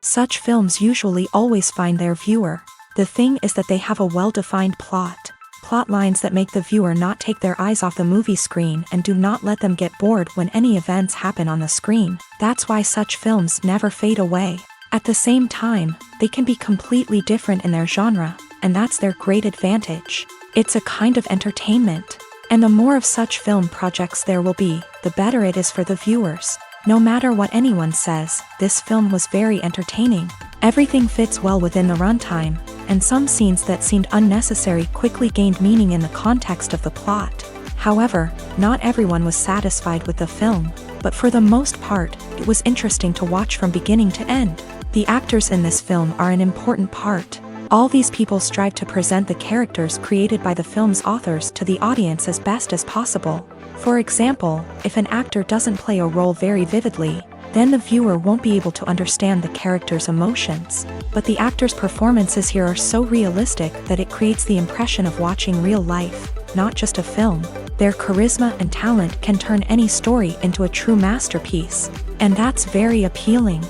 Such films usually always find their viewer. The thing is that they have a well-defined plot. Plot lines that make the viewer not take their eyes off the movie screen and do not let them get bored when any events happen on the screen. That's why such films never fade away. At the same time, they can be completely different in their genre, and that's their great advantage. It's a kind of entertainment. And the more of such film projects there will be, the better it is for the viewers. No matter what anyone says, this film was very entertaining. Everything fits well within the runtime, and some scenes that seemed unnecessary quickly gained meaning in the context of the plot. However, not everyone was satisfied with the film, but for the most part, it was interesting to watch from beginning to end. The actors in this film are an important part. All these people strive to present the characters created by the film's authors to the audience as best as possible. For example, if an actor doesn't play a role very vividly, then the viewer won't be able to understand the character's emotions. But the actors' performances here are so realistic that it creates the impression of watching real life, not just a film. Their charisma and talent can turn any story into a true masterpiece, and that's very appealing.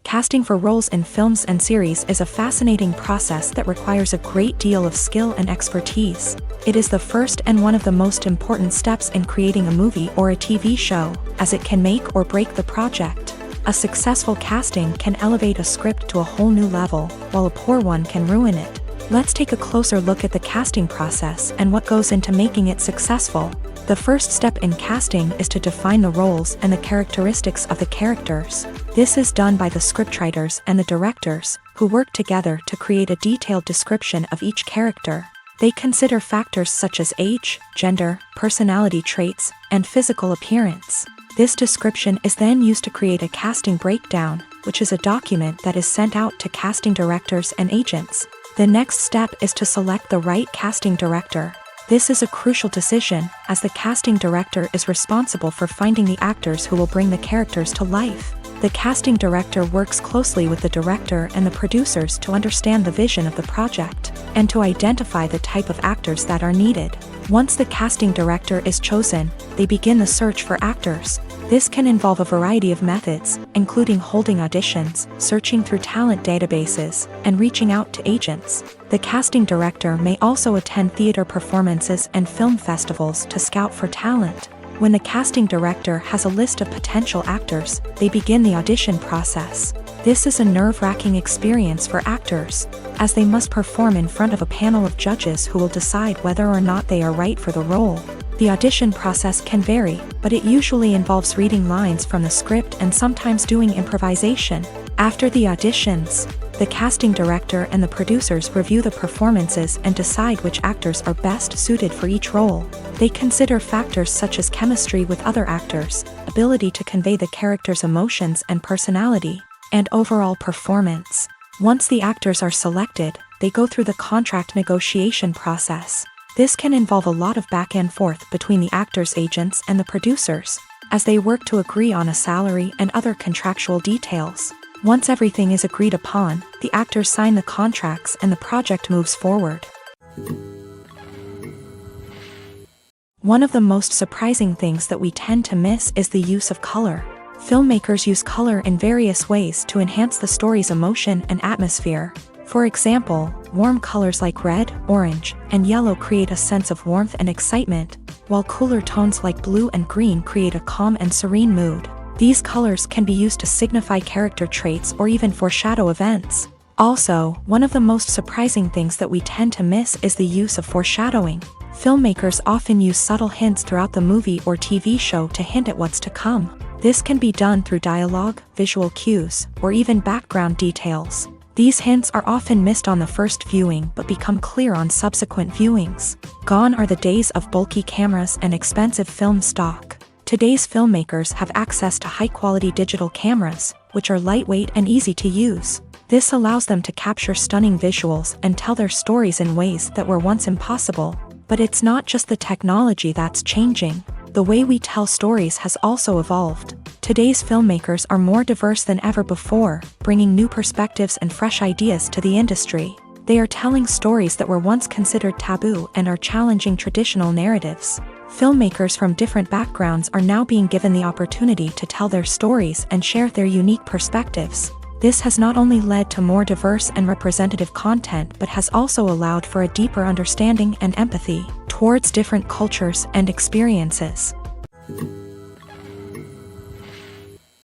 Casting for roles in films and series is a fascinating process that requires a great deal of skill and expertise. It is the first and one of the most important steps in creating a movie or a TV show, as it can make or break the project. A successful casting can elevate a script to a whole new level, while a poor one can ruin it. Let's take a closer look at the casting process and what goes into making it successful. The first step in casting is to define the roles and the characteristics of the characters. This is done by the scriptwriters and the directors, who work together to create a detailed description of each character. They consider factors such as age, gender, personality traits, and physical appearance. This description is then used to create a casting breakdown, which is a document that is sent out to casting directors and agents. The next step is to select the right casting director. This is a crucial decision, as the casting director is responsible for finding the actors who will bring the characters to life. The casting director works closely with the director and the producers to understand the vision of the project, and to identify the type of actors that are needed. Once the casting director is chosen, they begin the search for actors. This can involve a variety of methods, including holding auditions, searching through talent databases, and reaching out to agents. The casting director may also attend theater performances and film festivals to scout for talent. When the casting director has a list of potential actors, they begin the audition process. This is a nerve-wracking experience for actors, as they must perform in front of a panel of judges who will decide whether or not they are right for the role. The audition process can vary, but it usually involves reading lines from the script and sometimes doing improvisation. After the auditions, the casting director and the producers review the performances and decide which actors are best suited for each role. They consider factors such as chemistry with other actors, ability to convey the character's emotions and personality, and overall performance. Once the actors are selected, they go through the contract negotiation process. This can involve a lot of back and forth between the actors' agents and the producers, as they work to agree on a salary and other contractual details. Once everything is agreed upon, the actors sign the contracts and the project moves forward. One of the most surprising things that we tend to miss is the use of color. Filmmakers use color in various ways to enhance the story's emotion and atmosphere. For example, warm colors like red, orange, and yellow create a sense of warmth and excitement, while cooler tones like blue and green create a calm and serene mood. These colors can be used to signify character traits or even foreshadow events. Also, one of the most surprising things that we tend to miss is the use of foreshadowing. Filmmakers often use subtle hints throughout the movie or TV show to hint at what's to come. This can be done through dialogue, visual cues, or even background details. These hints are often missed on the first viewing but become clear on subsequent viewings. Gone are the days of bulky cameras and expensive film stock. Today's filmmakers have access to high-quality digital cameras, which are lightweight and easy to use. This allows them to capture stunning visuals and tell their stories in ways that were once impossible. But it's not just the technology that's changing. The way we tell stories has also evolved. Today's filmmakers are more diverse than ever before, bringing new perspectives and fresh ideas to the industry. They are telling stories that were once considered taboo and are challenging traditional narratives. Filmmakers from different backgrounds are now being given the opportunity to tell their stories and share their unique perspectives. This has not only led to more diverse and representative content but has also allowed for a deeper understanding and empathy towards different cultures and experiences.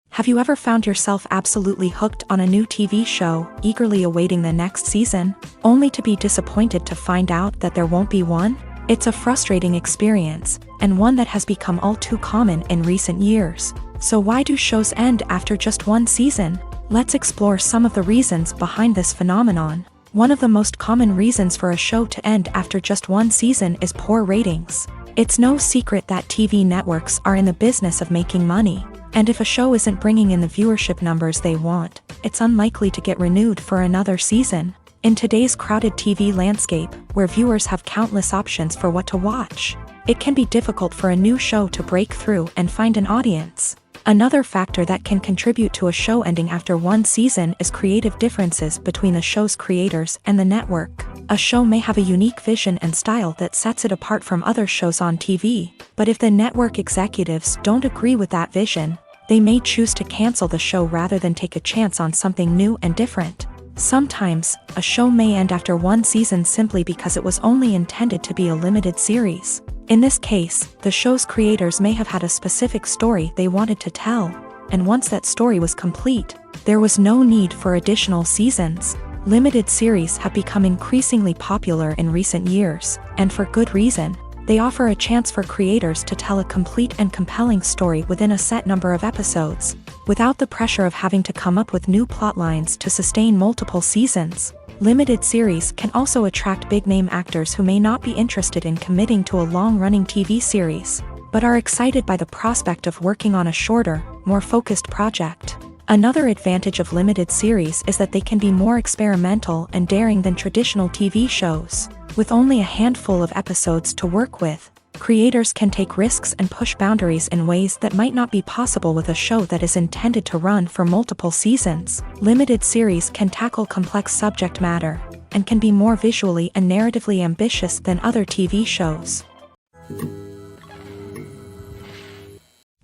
Have you ever found yourself absolutely hooked on a new TV show, eagerly awaiting the next season, only to be disappointed to find out that there won't be one? It's a frustrating experience, and one that has become all too common in recent years. So why do shows end after just one season? Let's explore some of the reasons behind this phenomenon. One of the most common reasons for a show to end after just one season is poor ratings. It's no secret that TV networks are in the business of making money, and if a show isn't bringing in the viewership numbers they want, it's unlikely to get renewed for another season. In today's crowded TV landscape, where viewers have countless options for what to watch, it can be difficult for a new show to break through and find an audience. Another factor that can contribute to a show ending after one season is creative differences between the show's creators and the network. A show may have a unique vision and style that sets it apart from other shows on TV, but if the network executives don't agree with that vision, they may choose to cancel the show rather than take a chance on something new and different. Sometimes, a show may end after one season simply because it was only intended to be a limited series. In this case, the show's creators may have had a specific story they wanted to tell, and once that story was complete, there was no need for additional seasons. Limited series have become increasingly popular in recent years, and for good reason. They offer a chance for creators to tell a complete and compelling story within a set number of episodes, without the pressure of having to come up with new plotlines to sustain multiple seasons. Limited series can also attract big-name actors who may not be interested in committing to a long-running TV series, but are excited by the prospect of working on a shorter, more focused project. Another advantage of limited series is that they can be more experimental and daring than traditional TV shows. With only a handful of episodes to work with, creators can take risks and push boundaries in ways that might not be possible with a show that is intended to run for multiple seasons. Limited series can tackle complex subject matter, and can be more visually and narratively ambitious than other TV shows.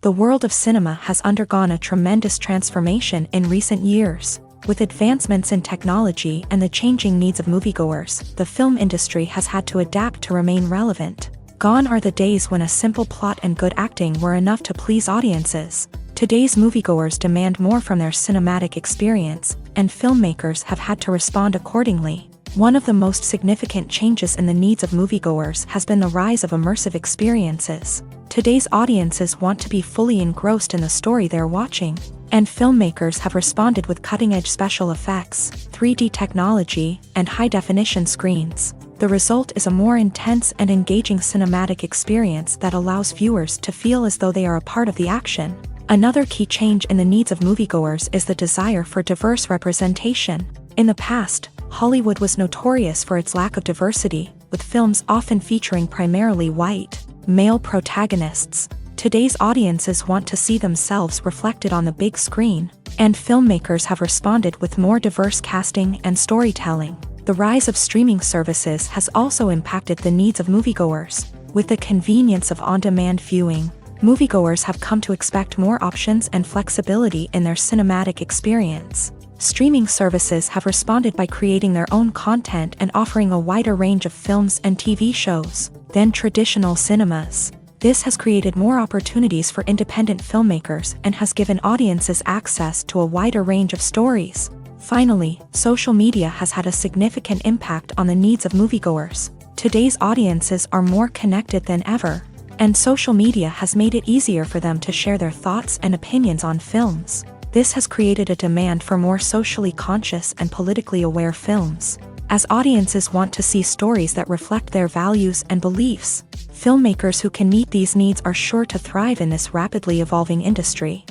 The world of cinema has undergone a tremendous transformation in recent years. With advancements in technology and the changing needs of moviegoers, the film industry has had to adapt to remain relevant. Gone are the days when a simple plot and good acting were enough to please audiences. Today's moviegoers demand more from their cinematic experience, and filmmakers have had to respond accordingly. One of the most significant changes in the needs of moviegoers has been the rise of immersive experiences. Today's audiences want to be fully engrossed in the story they're watching, and filmmakers have responded with cutting-edge special effects, 3D technology, and high-definition screens. The result is a more intense and engaging cinematic experience that allows viewers to feel as though they are a part of the action. Another key change in the needs of moviegoers is the desire for diverse representation. In the past, Hollywood was notorious for its lack of diversity, with films often featuring primarily white, male protagonists. Today's audiences want to see themselves reflected on the big screen, and filmmakers have responded with more diverse casting and storytelling. The rise of streaming services has also impacted the needs of moviegoers. With the convenience of on-demand viewing, moviegoers have come to expect more options and flexibility in their cinematic experience. Streaming services have responded by creating their own content and offering a wider range of films and TV shows than traditional cinemas. This has created more opportunities for independent filmmakers and has given audiences access to a wider range of stories. Finally, social media has had a significant impact on the needs of moviegoers. Today's audiences are more connected than ever, and social media has made it easier for them to share their thoughts and opinions on films. This has created a demand for more socially conscious and politically aware films. As audiences want to see stories that reflect their values and beliefs, filmmakers who can meet these needs are sure to thrive in this rapidly evolving industry.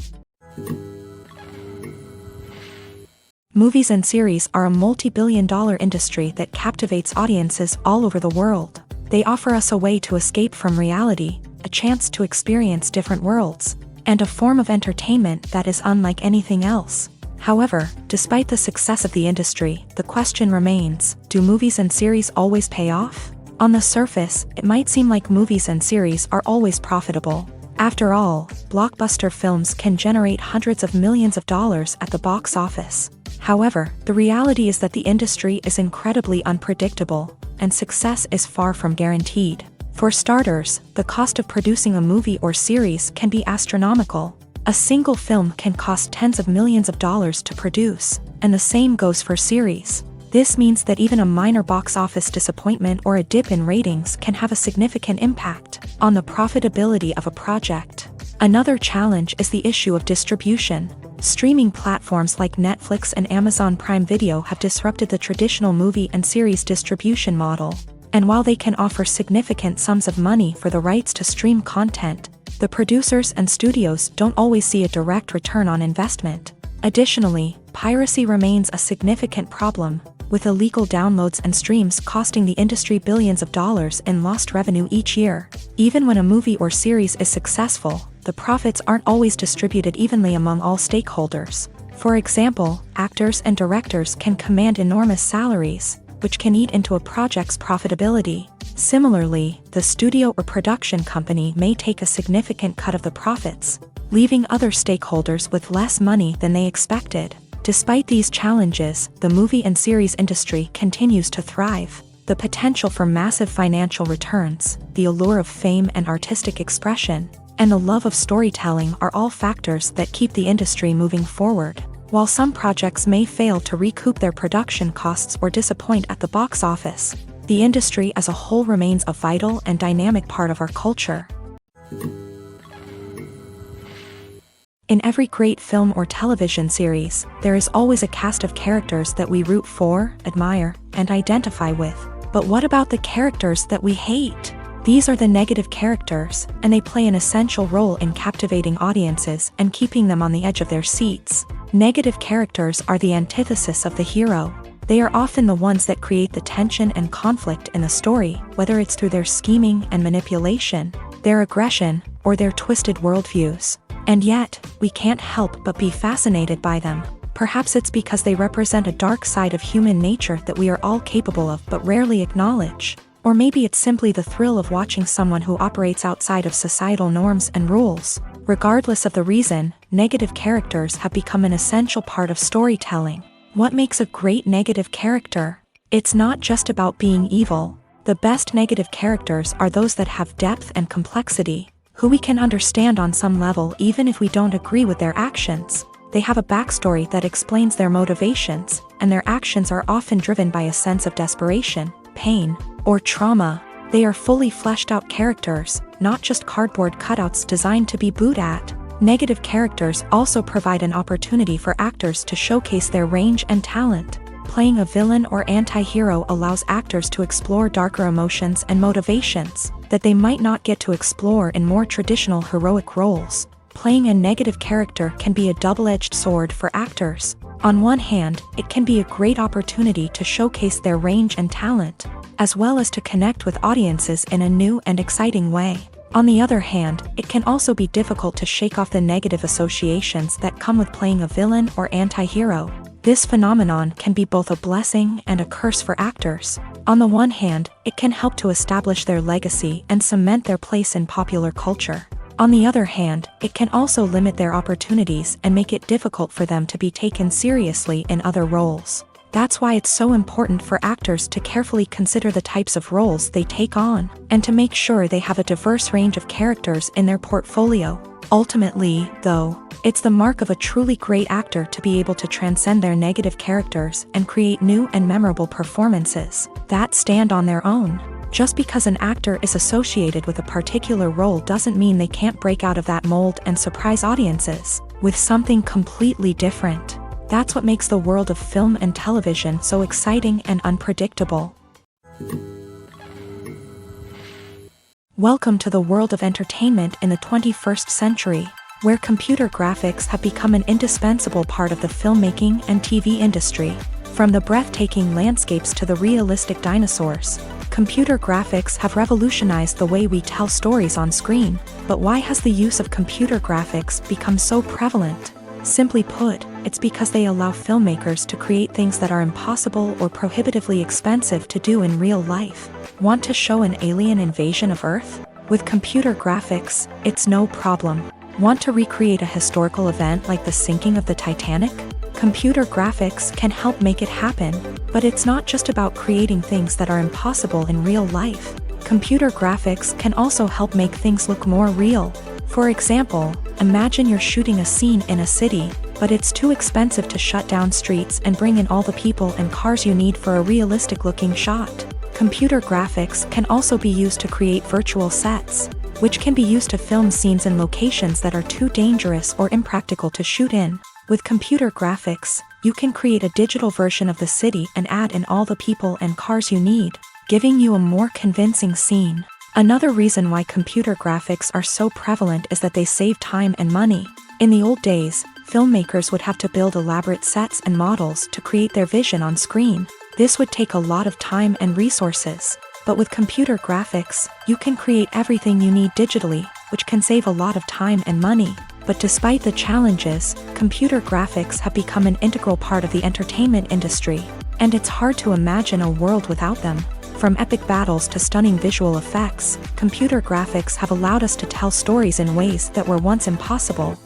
Movies and series are a multi-billion-dollar industry that captivates audiences all over the world. They offer us a way to escape from reality, a chance to experience different worlds, and a form of entertainment that is unlike anything else. However, despite the success of the industry, the question remains, do movies and series always pay off? On the surface, it might seem like movies and series are always profitable. After all, blockbuster films can generate hundreds of millions of dollars at the box office. However, the reality is that the industry is incredibly unpredictable, and success is far from guaranteed. For starters, the cost of producing a movie or series can be astronomical. A single film can cost tens of millions of dollars to produce, and the same goes for series. This means that even a minor box office disappointment or a dip in ratings can have a significant impact on the profitability of a project. Another challenge is the issue of distribution. Streaming platforms like Netflix and Amazon Prime Video have disrupted the traditional movie and series distribution model. And while they can offer significant sums of money for the rights to stream content, the producers and studios don't always see a direct return on investment. Additionally, piracy remains a significant problem, with illegal downloads and streams costing the industry billions of dollars in lost revenue each year. Even when a movie or series is successful, the profits aren't always distributed evenly among all stakeholders. For example, actors and directors can command enormous salaries, which can eat into a project's profitability. Similarly, the studio or production company may take a significant cut of the profits, leaving other stakeholders with less money than they expected. Despite these challenges, the movie and series industry continues to thrive. The potential for massive financial returns, the allure of fame and artistic expression, and the love of storytelling are all factors that keep the industry moving forward. While some projects may fail to recoup their production costs or disappoint at the box office, the industry as a whole remains a vital and dynamic part of our culture. In every great film or television series, there is always a cast of characters that we root for, admire, and identify with. But what about the characters that we hate? These are the negative characters, and they play an essential role in captivating audiences and keeping them on the edge of their seats. Negative characters are the antithesis of the hero. They are often the ones that create the tension and conflict in the story, whether it's through their scheming and manipulation, their aggression, or their twisted worldviews. And yet, we can't help but be fascinated by them. Perhaps it's because they represent a dark side of human nature that we are all capable of but rarely acknowledge. Or maybe it's simply the thrill of watching someone who operates outside of societal norms and rules. Regardless of the reason, negative characters have become an essential part of storytelling. What makes a great negative character? It's not just about being evil. The best negative characters are those that have depth and complexity, who we can understand on some level even if we don't agree with their actions. They have a backstory that explains their motivations, and their actions are often driven by a sense of desperation, pain, or trauma. They are fully fleshed out characters, not just cardboard cutouts designed to be booed at. Negative characters also provide an opportunity for actors to showcase their range and talent. Playing a villain or anti-hero allows actors to explore darker emotions and motivations that they might not get to explore in more traditional heroic roles. Playing a negative character can be a double-edged sword for actors. On one hand, it can be a great opportunity to showcase their range and talent, as well as to connect with audiences in a new and exciting way. On the other hand, it can also be difficult to shake off the negative associations that come with playing a villain or anti-hero. This phenomenon can be both a blessing and a curse for actors. On the one hand, it can help to establish their legacy and cement their place in popular culture. On the other hand, it can also limit their opportunities and make it difficult for them to be taken seriously in other roles. That's why it's so important for actors to carefully consider the types of roles they take on, and to make sure they have a diverse range of characters in their portfolio. Ultimately, though, it's the mark of a truly great actor to be able to transcend their negative characters and create new and memorable performances that stand on their own. Just because an actor is associated with a particular role doesn't mean they can't break out of that mold and surprise audiences with something completely different. That's what makes the world of film and television so exciting and unpredictable. Welcome to the world of entertainment in the 21st century, where computer graphics have become an indispensable part of the filmmaking and TV industry. From the breathtaking landscapes to the realistic dinosaurs, computer graphics have revolutionized the way we tell stories on screen. But why has the use of computer graphics become so prevalent? Simply put, it's because they allow filmmakers to create things that are impossible or prohibitively expensive to do in real life. Want to show an alien invasion of Earth? With computer graphics, it's no problem. Want to recreate a historical event like the sinking of the Titanic? Computer graphics can help make it happen, but it's not just about creating things that are impossible in real life. Computer graphics can also help make things look more real. For example, imagine you're shooting a scene in a city, but it's too expensive to shut down streets and bring in all the people and cars you need for a realistic-looking shot. Computer graphics can also be used to create virtual sets, which can be used to film scenes in locations that are too dangerous or impractical to shoot in. With computer graphics, you can create a digital version of the city and add in all the people and cars you need, giving you a more convincing scene. Another reason why computer graphics are so prevalent is that they save time and money. In the old days, filmmakers would have to build elaborate sets and models to create their vision on screen. This would take a lot of time and resources. But with computer graphics, you can create everything you need digitally, which can save a lot of time and money. But despite the challenges, computer graphics have become an integral part of the entertainment industry, and it's hard to imagine a world without them. From epic battles to stunning visual effects, computer graphics have allowed us to tell stories in ways that were once impossible.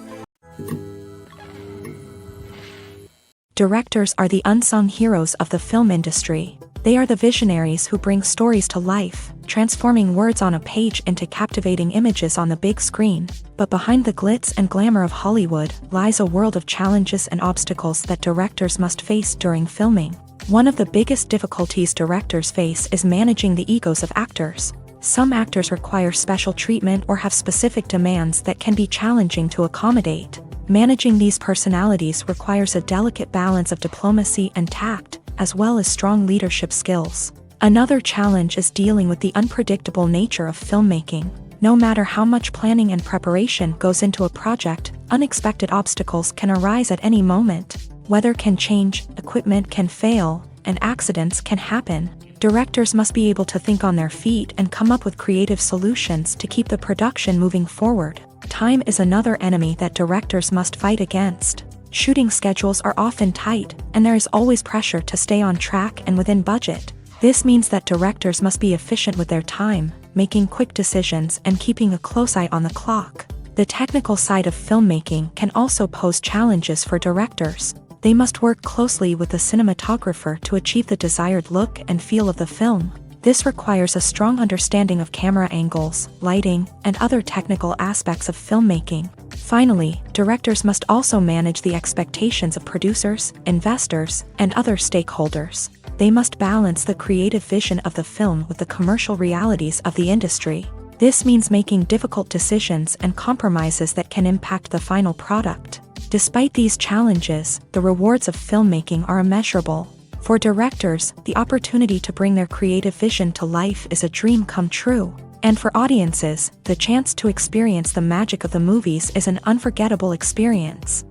Directors are the unsung heroes of the film industry. They are the visionaries who bring stories to life, transforming words on a page into captivating images on the big screen. But behind the glitz and glamour of Hollywood lies a world of challenges and obstacles that directors must face during filming. One of the biggest difficulties directors face is managing the egos of actors. Some actors require special treatment or have specific demands that can be challenging to accommodate. Managing these personalities requires a delicate balance of diplomacy and tact, as well as strong leadership skills. Another challenge is dealing with the unpredictable nature of filmmaking. No matter how much planning and preparation goes into a project, unexpected obstacles can arise at any moment. Weather can change, equipment can fail, and accidents can happen. Directors must be able to think on their feet and come up with creative solutions to keep the production moving forward. Time is another enemy that directors must fight against. Shooting schedules are often tight, and there is always pressure to stay on track and within budget. This means that directors must be efficient with their time, making quick decisions and keeping a close eye on the clock. The technical side of filmmaking can also pose challenges for directors. They must work closely with the cinematographer to achieve the desired look and feel of the film. This requires a strong understanding of camera angles, lighting, and other technical aspects of filmmaking. Finally, directors must also manage the expectations of producers, investors, and other stakeholders. They must balance the creative vision of the film with the commercial realities of the industry. This means making difficult decisions and compromises that can impact the final product. Despite these challenges, the rewards of filmmaking are immeasurable. For directors, the opportunity to bring their creative vision to life is a dream come true. And for audiences, the chance to experience the magic of the movies is an unforgettable experience.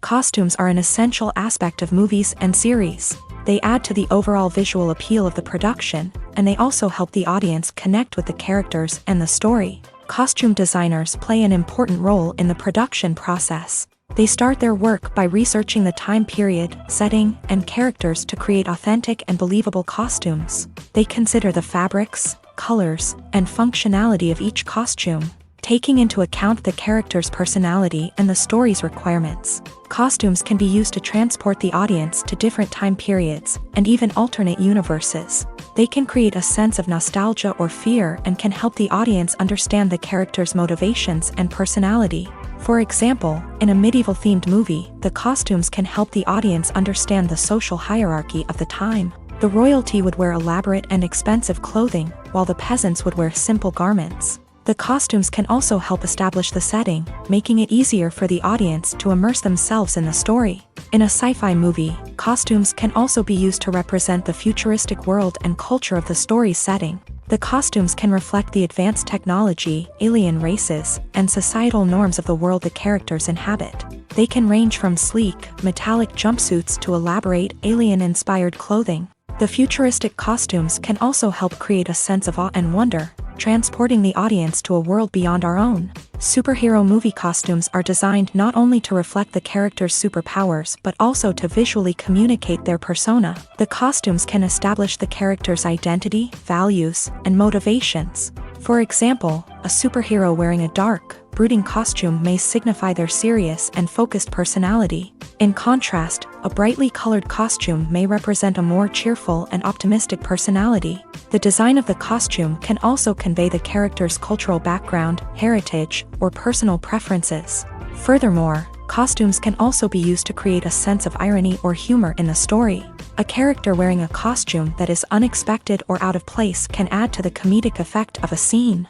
Costumes are an essential aspect of movies and series. They add to the overall visual appeal of the production, and they also help the audience connect with the characters and the story. Costume designers play an important role in the production process. They start their work by researching the time period, setting, and characters to create authentic and believable costumes. They consider the fabrics, colors, and functionality of each costume, taking into account the character's personality and the story's requirements. Costumes can be used to transport the audience to different time periods, and even alternate universes. They can create a sense of nostalgia or fear and can help the audience understand the character's motivations and personality. For example, in a medieval-themed movie, the costumes can help the audience understand the social hierarchy of the time. The royalty would wear elaborate and expensive clothing, while the peasants would wear simple garments. The costumes can also help establish the setting, making it easier for the audience to immerse themselves in the story. In a sci-fi movie, costumes can also be used to represent the futuristic world and culture of the story's setting. The costumes can reflect the advanced technology, alien races, and societal norms of the world the characters inhabit. They can range from sleek, metallic jumpsuits to elaborate, alien-inspired clothing. The futuristic costumes can also help create a sense of awe and wonder, transporting the audience to a world beyond our own. Superhero movie costumes are designed not only to reflect the character's superpowers but also to visually communicate their persona. The costumes can establish the character's identity, values, and motivations. For example, a superhero wearing a dark, brooding costume may signify their serious and focused personality. In contrast, a brightly colored costume may represent a more cheerful and optimistic personality. The design of the costume can also convey the character's cultural background, heritage, or personal preferences. Furthermore, costumes can also be used to create a sense of irony or humor in the story. A character wearing a costume that is unexpected or out of place can add to the comedic effect of a scene.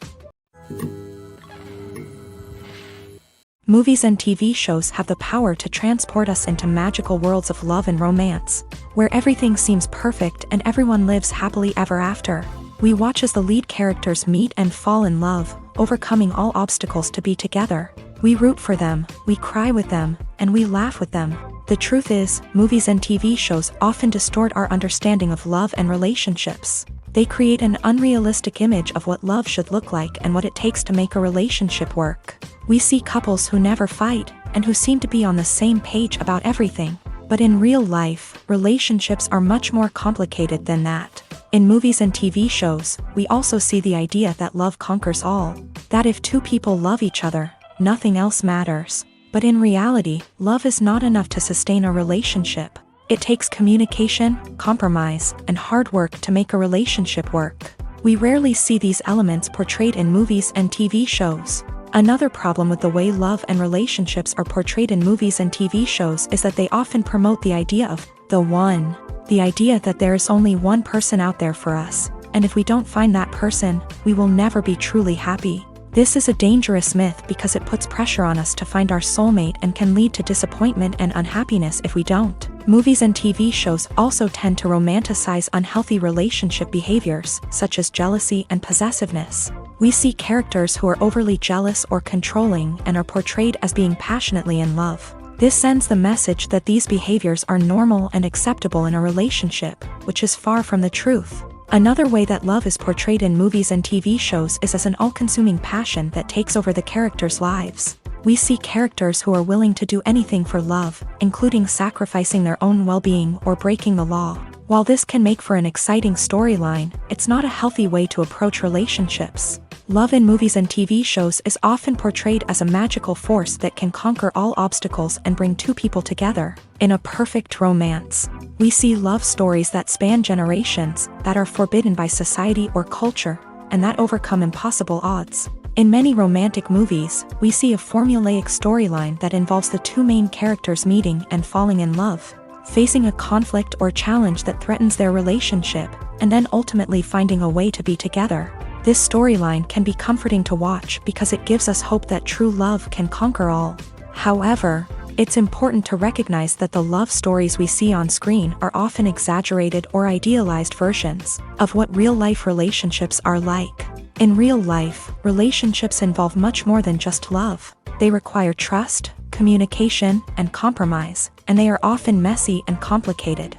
Movies and TV shows have the power to transport us into magical worlds of love and romance, where everything seems perfect and everyone lives happily ever after. We watch as the lead characters meet and fall in love, overcoming all obstacles to be together. We root for them, we cry with them, and we laugh with them. The truth is, movies and TV shows often distort our understanding of love and relationships. They create an unrealistic image of what love should look like and what it takes to make a relationship work. We see couples who never fight, and who seem to be on the same page about everything. But in real life, relationships are much more complicated than that. In movies and TV shows, we also see the idea that love conquers all. That if two people love each other, nothing else matters. But in reality, love is not enough to sustain a relationship. It takes communication, compromise, and hard work to make a relationship work. We rarely see these elements portrayed in movies and TV shows. Another problem with the way love and relationships are portrayed in movies and TV shows is that they often promote the idea of the one. The idea that there is only one person out there for us, and if we don't find that person, we will never be truly happy. This is a dangerous myth because it puts pressure on us to find our soulmate and can lead to disappointment and unhappiness if we don't. Movies and TV shows also tend to romanticize unhealthy relationship behaviors, such as jealousy and possessiveness. We see characters who are overly jealous or controlling and are portrayed as being passionately in love. This sends the message that these behaviors are normal and acceptable in a relationship, which is far from the truth. Another way that love is portrayed in movies and TV shows is as an all-consuming passion that takes over the characters' lives. We see characters who are willing to do anything for love, including sacrificing their own well-being or breaking the law. While this can make for an exciting storyline, it's not a healthy way to approach relationships. Love in movies and TV shows is often portrayed as a magical force that can conquer all obstacles and bring two people together. In a perfect romance, we see love stories that span generations, that are forbidden by society or culture, and that overcome impossible odds. In many romantic movies, we see a formulaic storyline that involves the two main characters meeting and falling in love, facing a conflict or challenge that threatens their relationship, and then ultimately finding a way to be together. This storyline can be comforting to watch because it gives us hope that true love can conquer all. However, it's important to recognize that the love stories we see on screen are often exaggerated or idealized versions of what real-life relationships are like. In real life, relationships involve much more than just love. They require trust, communication, and compromise, and they are often messy and complicated.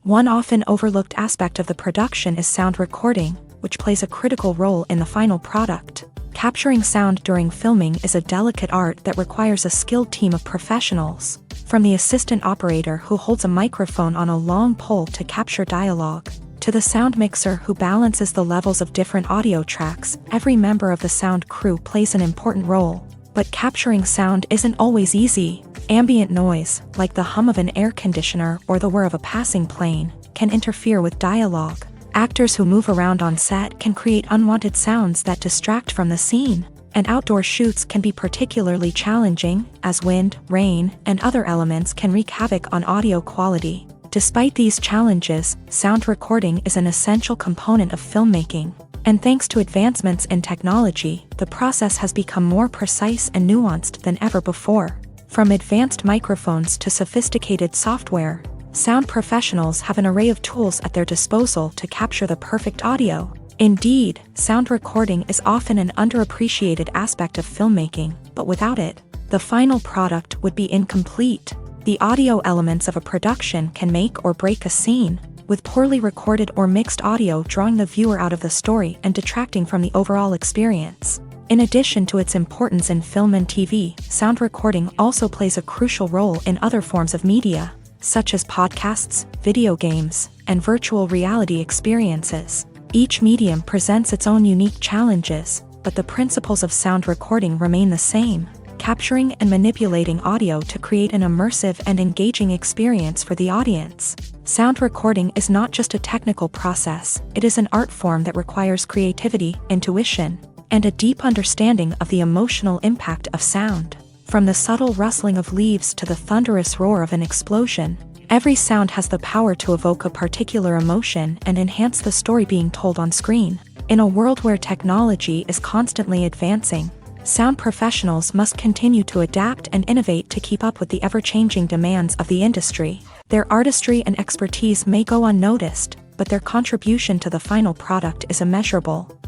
One often overlooked aspect of the production is sound recording, which plays a critical role in the final product. Capturing sound during filming is a delicate art that requires a skilled team of professionals. From the assistant operator who holds a microphone on a long pole to capture dialogue, to the sound mixer who balances the levels of different audio tracks, every member of the sound crew plays an important role. But capturing sound isn't always easy. Ambient noise, like the hum of an air conditioner or the whir of a passing plane, can interfere with dialogue. Actors who move around on set can create unwanted sounds that distract from the scene. And outdoor shoots can be particularly challenging, as wind, rain, and other elements can wreak havoc on audio quality. Despite these challenges, sound recording is an essential component of filmmaking. And thanks to advancements in technology, the process has become more precise and nuanced than ever before. From advanced microphones to sophisticated software, sound professionals have an array of tools at their disposal to capture the perfect audio. Indeed, sound recording is often an underappreciated aspect of filmmaking, but without it, the final product would be incomplete. The audio elements of a production can make or break a scene. with poorly recorded or mixed audio drawing the viewer out of the story and detracting from the overall experience. In addition to its importance in film and TV, sound recording also plays a crucial role in other forms of media, such as podcasts, video games, and virtual reality experiences. Each medium presents its own unique challenges, but the principles of sound recording remain the same, capturing and manipulating audio to create an immersive and engaging experience for the audience. Sound recording is not just a technical process, it is an art form that requires creativity, intuition, and a deep understanding of the emotional impact of sound. From the subtle rustling of leaves to the thunderous roar of an explosion, every sound has the power to evoke a particular emotion and enhance the story being told on screen. In a world where technology is constantly advancing, sound professionals must continue to adapt and innovate to keep up with the ever-changing demands of the industry. Their artistry and expertise may go unnoticed, but their contribution to the final product is immeasurable.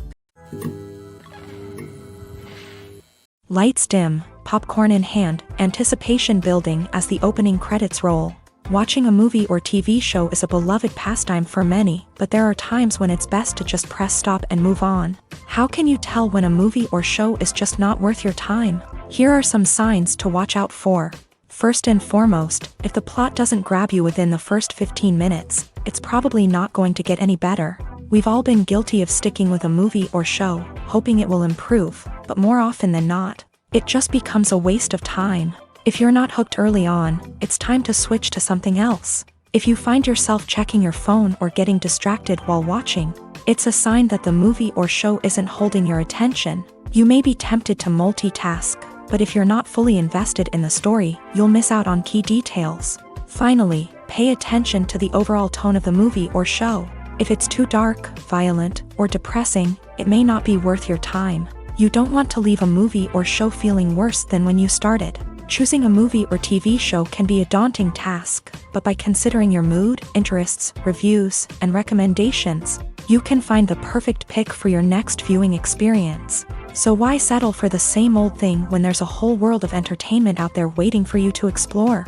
Lights dim, popcorn in hand, anticipation building as the opening credits roll. Watching a movie or TV show is a beloved pastime for many, but there are times when it's best to just press stop and move on. How can you tell when a movie or show is just not worth your time? Here are some signs to watch out for. First and foremost, if the plot doesn't grab you within the first 15 minutes, it's probably not going to get any better. We've all been guilty of sticking with a movie or show, hoping it will improve, but more often than not, it just becomes a waste of time. If you're not hooked early on, it's time to switch to something else. If you find yourself checking your phone or getting distracted while watching, it's a sign that the movie or show isn't holding your attention. You may be tempted to multitask, but if you're not fully invested in the story, you'll miss out on key details. Finally, pay attention to the overall tone of the movie or show. If it's too dark, violent, or depressing, it may not be worth your time. You don't want to leave a movie or show feeling worse than when you started. Choosing a movie or TV show can be a daunting task, but by considering your mood, interests, reviews, and recommendations, you can find the perfect pick for your next viewing experience. So why settle for the same old thing when there's a whole world of entertainment out there waiting for you to explore?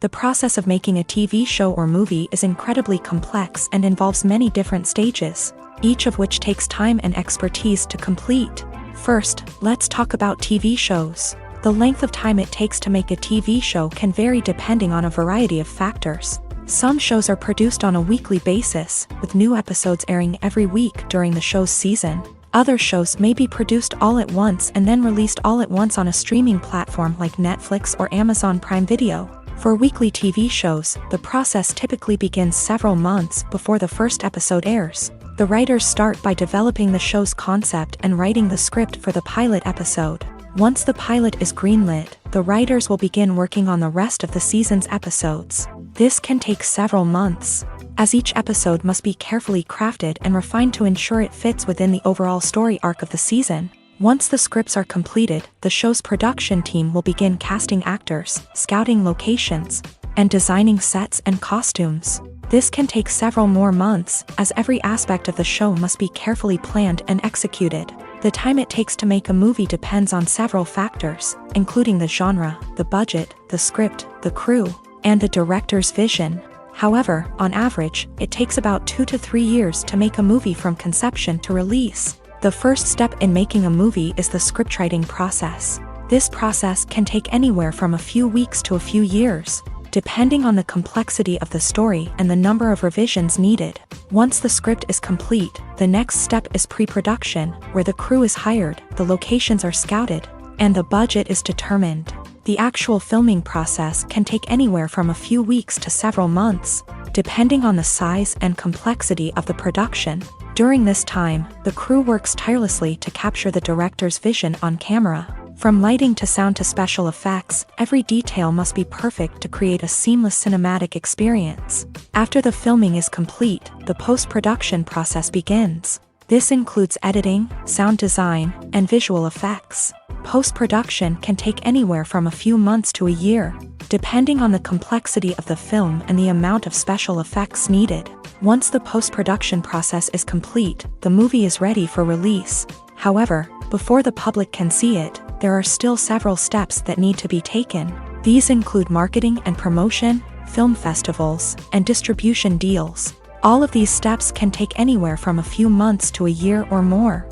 The process of making a TV show or movie is incredibly complex and involves many different stages, each of which takes time and expertise to complete. First, let's talk about TV shows. The length of time it takes to make a TV show can vary depending on a variety of factors. Some shows are produced on a weekly basis, with new episodes airing every week during the show's season. Other shows may be produced all at once and then released all at once on a streaming platform like Netflix or Amazon Prime Video. For weekly TV shows, the process typically begins several months before the first episode airs. The writers start by developing the show's concept and writing the script for the pilot episode. Once the pilot is greenlit, the writers will begin working on the rest of the season's episodes. This can take several months, as each episode must be carefully crafted and refined to ensure it fits within the overall story arc of the season. Once the scripts are completed, the show's production team will begin casting actors, scouting locations, and designing sets and costumes. This can take several more months, as every aspect of the show must be carefully planned and executed. The time it takes to make a movie depends on several factors, including the genre, the budget, the script, the crew, and the director's vision. However, on average, it takes about 2 to 3 years to make a movie from conception to release. The first step in making a movie is the scriptwriting process. This process can take anywhere from a few weeks to a few years, depending on the complexity of the story and the number of revisions needed. Once the script is complete, the next step is pre-production, where the crew is hired, the locations are scouted, and the budget is determined. The actual filming process can take anywhere from a few weeks to several months, depending on the size and complexity of the production. During this time, the crew works tirelessly to capture the director's vision on camera. From lighting to sound to special effects, every detail must be perfect to create a seamless cinematic experience. After the filming is complete, the post-production process begins. This includes editing, sound design, and visual effects. Post-production can take anywhere from a few months to a year, depending on the complexity of the film and the amount of special effects needed. Once the post-production process is complete, the movie is ready for release. However, before the public can see it, there are still several steps that need to be taken. These include marketing and promotion, film festivals, and distribution deals. All of these steps can take anywhere from a few months to a year or more.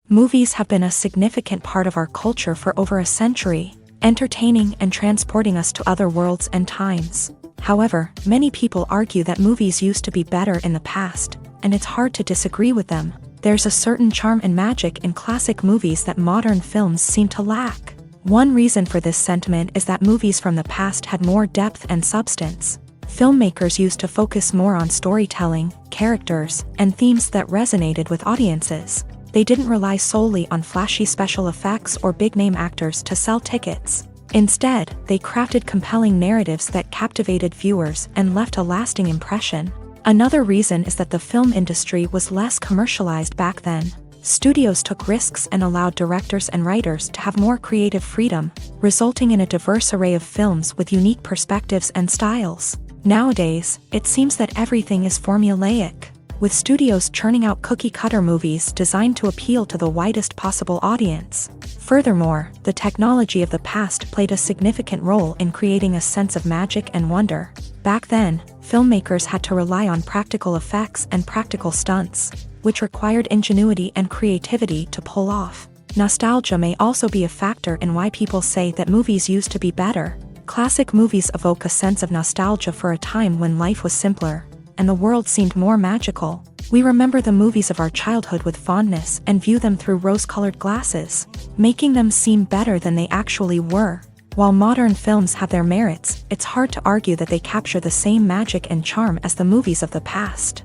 Movies have been a significant part of our culture for over a century, entertaining and transporting us to other worlds and times. However, many people argue that movies used to be better in the past, and it's hard to disagree with them. There's a certain charm and magic in classic movies that modern films seem to lack. One reason for this sentiment is that movies from the past had more depth and substance. Filmmakers used to focus more on storytelling, characters, and themes that resonated with audiences. They didn't rely solely on flashy special effects or big-name actors to sell tickets. Instead, they crafted compelling narratives that captivated viewers and left a lasting impression. Another reason is that the film industry was less commercialized back then. Studios took risks and allowed directors and writers to have more creative freedom, resulting in a diverse array of films with unique perspectives and styles. Nowadays, it seems that everything is formulaic, with studios churning out cookie-cutter movies designed to appeal to the widest possible audience. Furthermore, the technology of the past played a significant role in creating a sense of magic and wonder. Back then, filmmakers had to rely on practical effects and practical stunts, which required ingenuity and creativity to pull off. Nostalgia may also be a factor in why people say that movies used to be better. Classic movies evoke a sense of nostalgia for a time when life was simpler, and the world seemed more magical. We remember the movies of our childhood with fondness and view them through rose-colored glasses, making them seem better than they actually were. While modern films have their merits, it's hard to argue that they capture the same magic and charm as the movies of the past.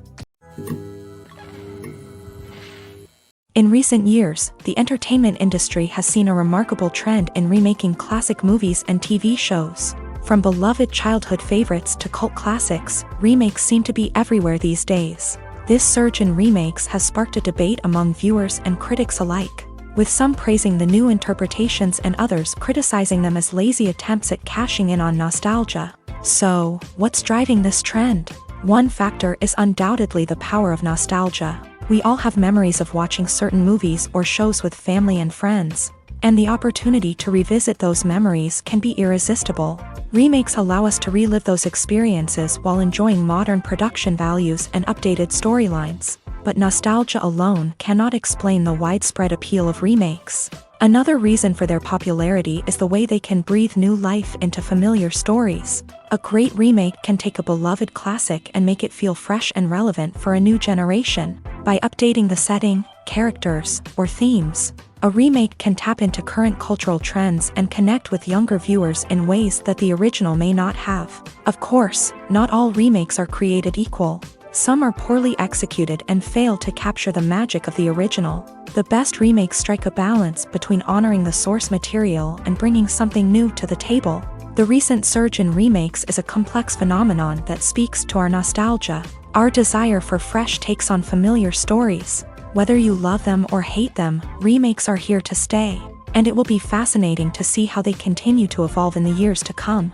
In recent years, the entertainment industry has seen a remarkable trend in remaking classic movies and TV shows. From beloved childhood favorites to cult classics, remakes seem to be everywhere these days. This surge in remakes has sparked a debate among viewers and critics alike, with some praising the new interpretations and others criticizing them as lazy attempts at cashing in on nostalgia. So, what's driving this trend? One factor is undoubtedly the power of nostalgia. We all have memories of watching certain movies or shows with family and friends, and the opportunity to revisit those memories can be irresistible. Remakes allow us to relive those experiences while enjoying modern production values and updated storylines. But nostalgia alone cannot explain the widespread appeal of remakes. Another reason for their popularity is the way they can breathe new life into familiar stories. A great remake can take a beloved classic and make it feel fresh and relevant for a new generation. By updating the setting, characters, or themes, a remake can tap into current cultural trends and connect with younger viewers in ways that the original may not have. Of course, not all remakes are created equal. Some are poorly executed and fail to capture the magic of the original. The best remakes strike a balance between honoring the source material and bringing something new to the table. The recent surge in remakes is a complex phenomenon that speaks to our nostalgia, our desire for fresh takes on familiar stories. Whether you love them or hate them, remakes are here to stay, and it will be fascinating to see how they continue to evolve in the years to come.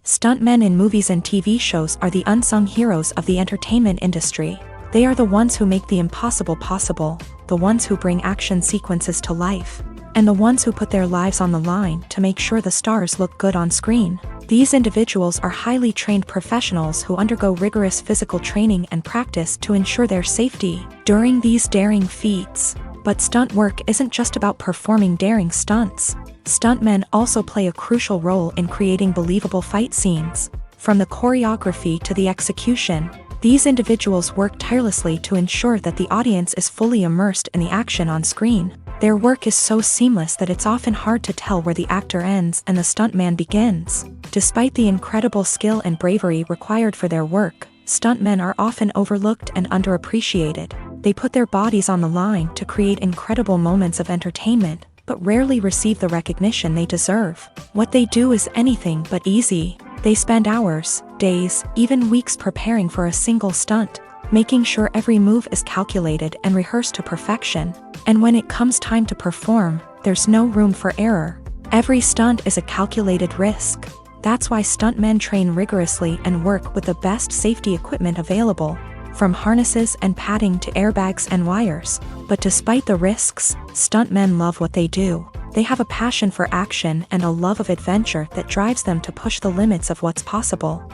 Stuntmen in movies and TV shows are the unsung heroes of the entertainment industry. They are the ones who make the impossible possible, the ones who bring action sequences to life, and the ones who put their lives on the line to make sure the stars look good on screen. These individuals are highly trained professionals who undergo rigorous physical training and practice to ensure their safety during these daring feats. But stunt work isn't just about performing daring stunts. Stuntmen also play a crucial role in creating believable fight scenes. From the choreography to the execution, these individuals work tirelessly to ensure that the audience is fully immersed in the action on screen. Their work is so seamless that it's often hard to tell where the actor ends and the stuntman begins. Despite the incredible skill and bravery required for their work, stuntmen are often overlooked and underappreciated. They put their bodies on the line to create incredible moments of entertainment, but rarely receive the recognition they deserve. What they do is anything but easy. They spend hours, days, even weeks preparing for a single stunt, making sure every move is calculated and rehearsed to perfection. And when it comes time to perform, there's no room for error. Every stunt is a calculated risk. That's why stuntmen train rigorously and work with the best safety equipment available, from harnesses and padding to airbags and wires. But despite the risks, stuntmen love what they do. They have a passion for action and a love of adventure that drives them to push the limits of what's possible.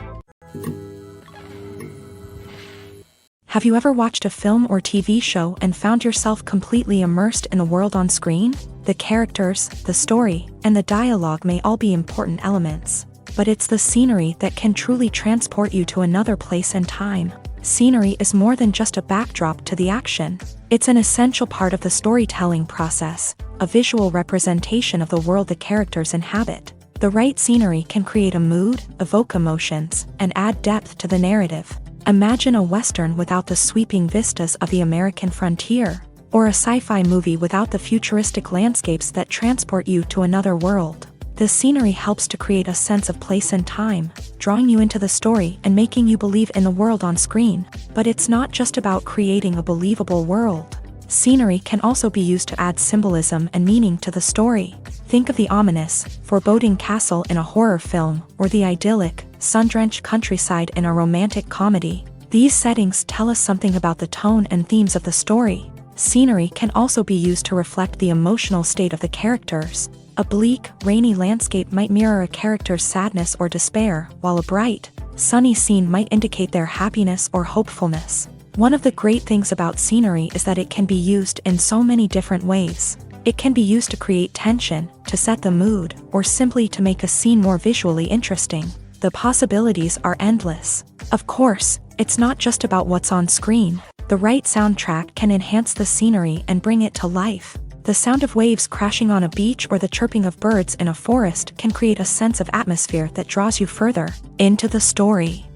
Have you ever watched a film or TV show and found yourself completely immersed in the world on screen? The characters, the story, and the dialogue may all be important elements, but it's the scenery that can truly transport you to another place and time. Scenery is more than just a backdrop to the action. It's an essential part of the storytelling process, a visual representation of the world the characters inhabit. The right scenery can create a mood, evoke emotions, and add depth to the narrative. Imagine a Western without the sweeping vistas of the American frontier, or a sci-fi movie without the futuristic landscapes that transport you to another world. The scenery helps to create a sense of place and time, drawing you into the story and making you believe in the world on screen. But it's not just about creating a believable world. Scenery can also be used to add symbolism and meaning to the story. Think of the ominous, foreboding castle in a horror film, or the idyllic, sun-drenched countryside in a romantic comedy. These settings tell us something about the tone and themes of the story. Scenery can also be used to reflect the emotional state of the characters. A bleak, rainy landscape might mirror a character's sadness or despair, while a bright, sunny scene might indicate their happiness or hopefulness. One of the great things about scenery is that it can be used in so many different ways. It can be used to create tension, to set the mood, or simply to make a scene more visually interesting. The possibilities are endless. Of course, it's not just about what's on screen. The right soundtrack can enhance the scenery and bring it to life. The sound of waves crashing on a beach or the chirping of birds in a forest can create a sense of atmosphere that draws you further into the story.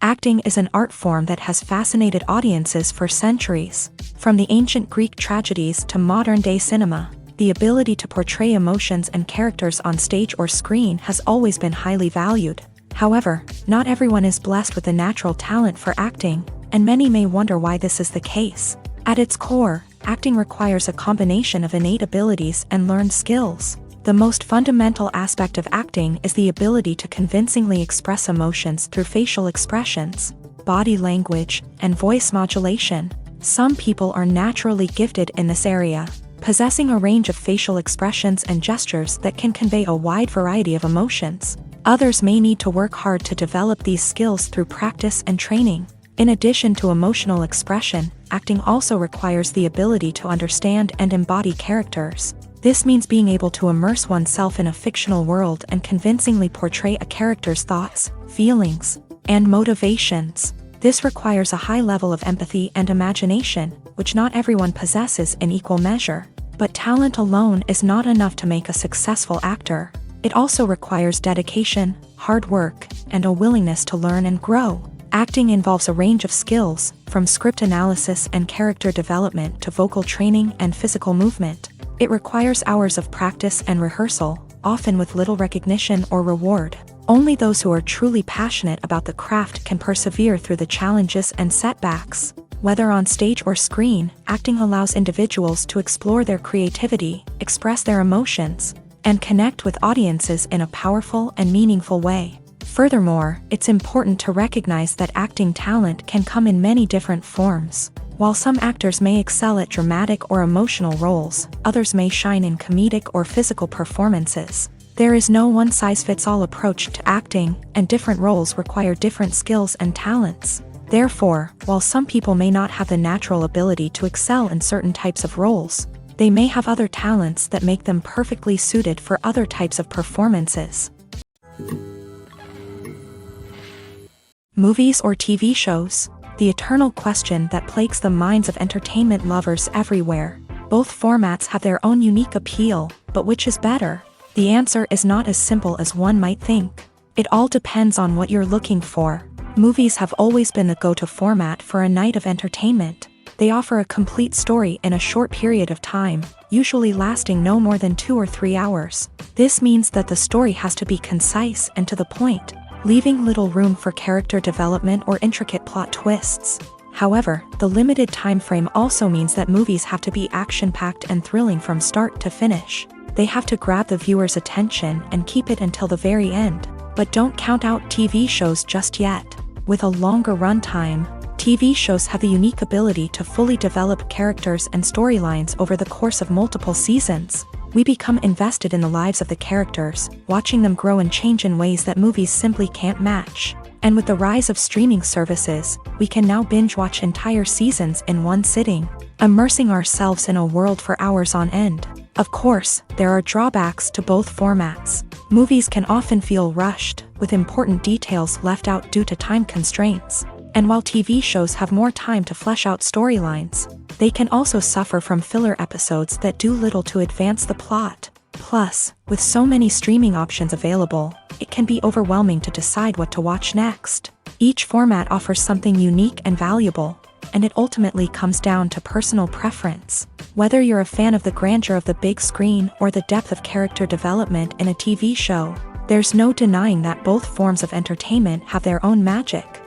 Acting is an art form that has fascinated audiences for centuries. From the ancient Greek tragedies to modern-day cinema, the ability to portray emotions and characters on stage or screen has always been highly valued. However, not everyone is blessed with a natural talent for acting, and many may wonder why this is the case. At its core, acting requires a combination of innate abilities and learned skills. The most fundamental aspect of acting is the ability to convincingly express emotions through facial expressions, body language, and voice modulation. Some people are naturally gifted in this area, possessing a range of facial expressions and gestures that can convey a wide variety of emotions. Others may need to work hard to develop these skills through practice and training. In addition to emotional expression, acting also requires the ability to understand and embody characters. This means being able to immerse oneself in a fictional world and convincingly portray a character's thoughts, feelings, and motivations. This requires a high level of empathy and imagination, which not everyone possesses in equal measure. But talent alone is not enough to make a successful actor. It also requires dedication, hard work, and a willingness to learn and grow. Acting involves a range of skills, from script analysis and character development to vocal training and physical movement. It requires hours of practice and rehearsal, often with little recognition or reward. Only those who are truly passionate about the craft can persevere through the challenges and setbacks. Whether on stage or screen, acting allows individuals to explore their creativity, express their emotions, and connect with audiences in a powerful and meaningful way. Furthermore, it's important to recognize that acting talent can come in many different forms. While some actors may excel at dramatic or emotional roles, others may shine in comedic or physical performances. There is no one-size-fits-all approach to acting, and different roles require different skills and talents. Therefore, while some people may not have the natural ability to excel in certain types of roles, they may have other talents that make them perfectly suited for other types of performances. Movies or TV shows? The eternal question that plagues the minds of entertainment lovers everywhere. Both formats have their own unique appeal, but which is better? The answer is not as simple as one might think. It all depends on what you're looking for. Movies have always been the go-to format for a night of entertainment. They offer a complete story in a short period of time, usually lasting no more than 2 or 3 hours. This means that the story has to be concise and to the point, leaving little room for character development or intricate plot twists. However, the limited time frame also means that movies have to be action-packed and thrilling from start to finish. They have to grab the viewer's attention and keep it until the very end. But don't count out TV shows just yet. With a longer runtime, TV shows have the unique ability to fully develop characters and storylines over the course of multiple seasons. We become invested in the lives of the characters, watching them grow and change in ways that movies simply can't match. And with the rise of streaming services, we can now binge-watch entire seasons in one sitting, immersing ourselves in a world for hours on end. Of course, there are drawbacks to both formats. Movies can often feel rushed, with important details left out due to time constraints. And while TV shows have more time to flesh out storylines, they can also suffer from filler episodes that do little to advance the plot. Plus, with so many streaming options available, it can be overwhelming to decide what to watch next. Each format offers something unique and valuable, and it ultimately comes down to personal preference. Whether you're a fan of the grandeur of the big screen or the depth of character development in a TV show, there's no denying that both forms of entertainment have their own magic.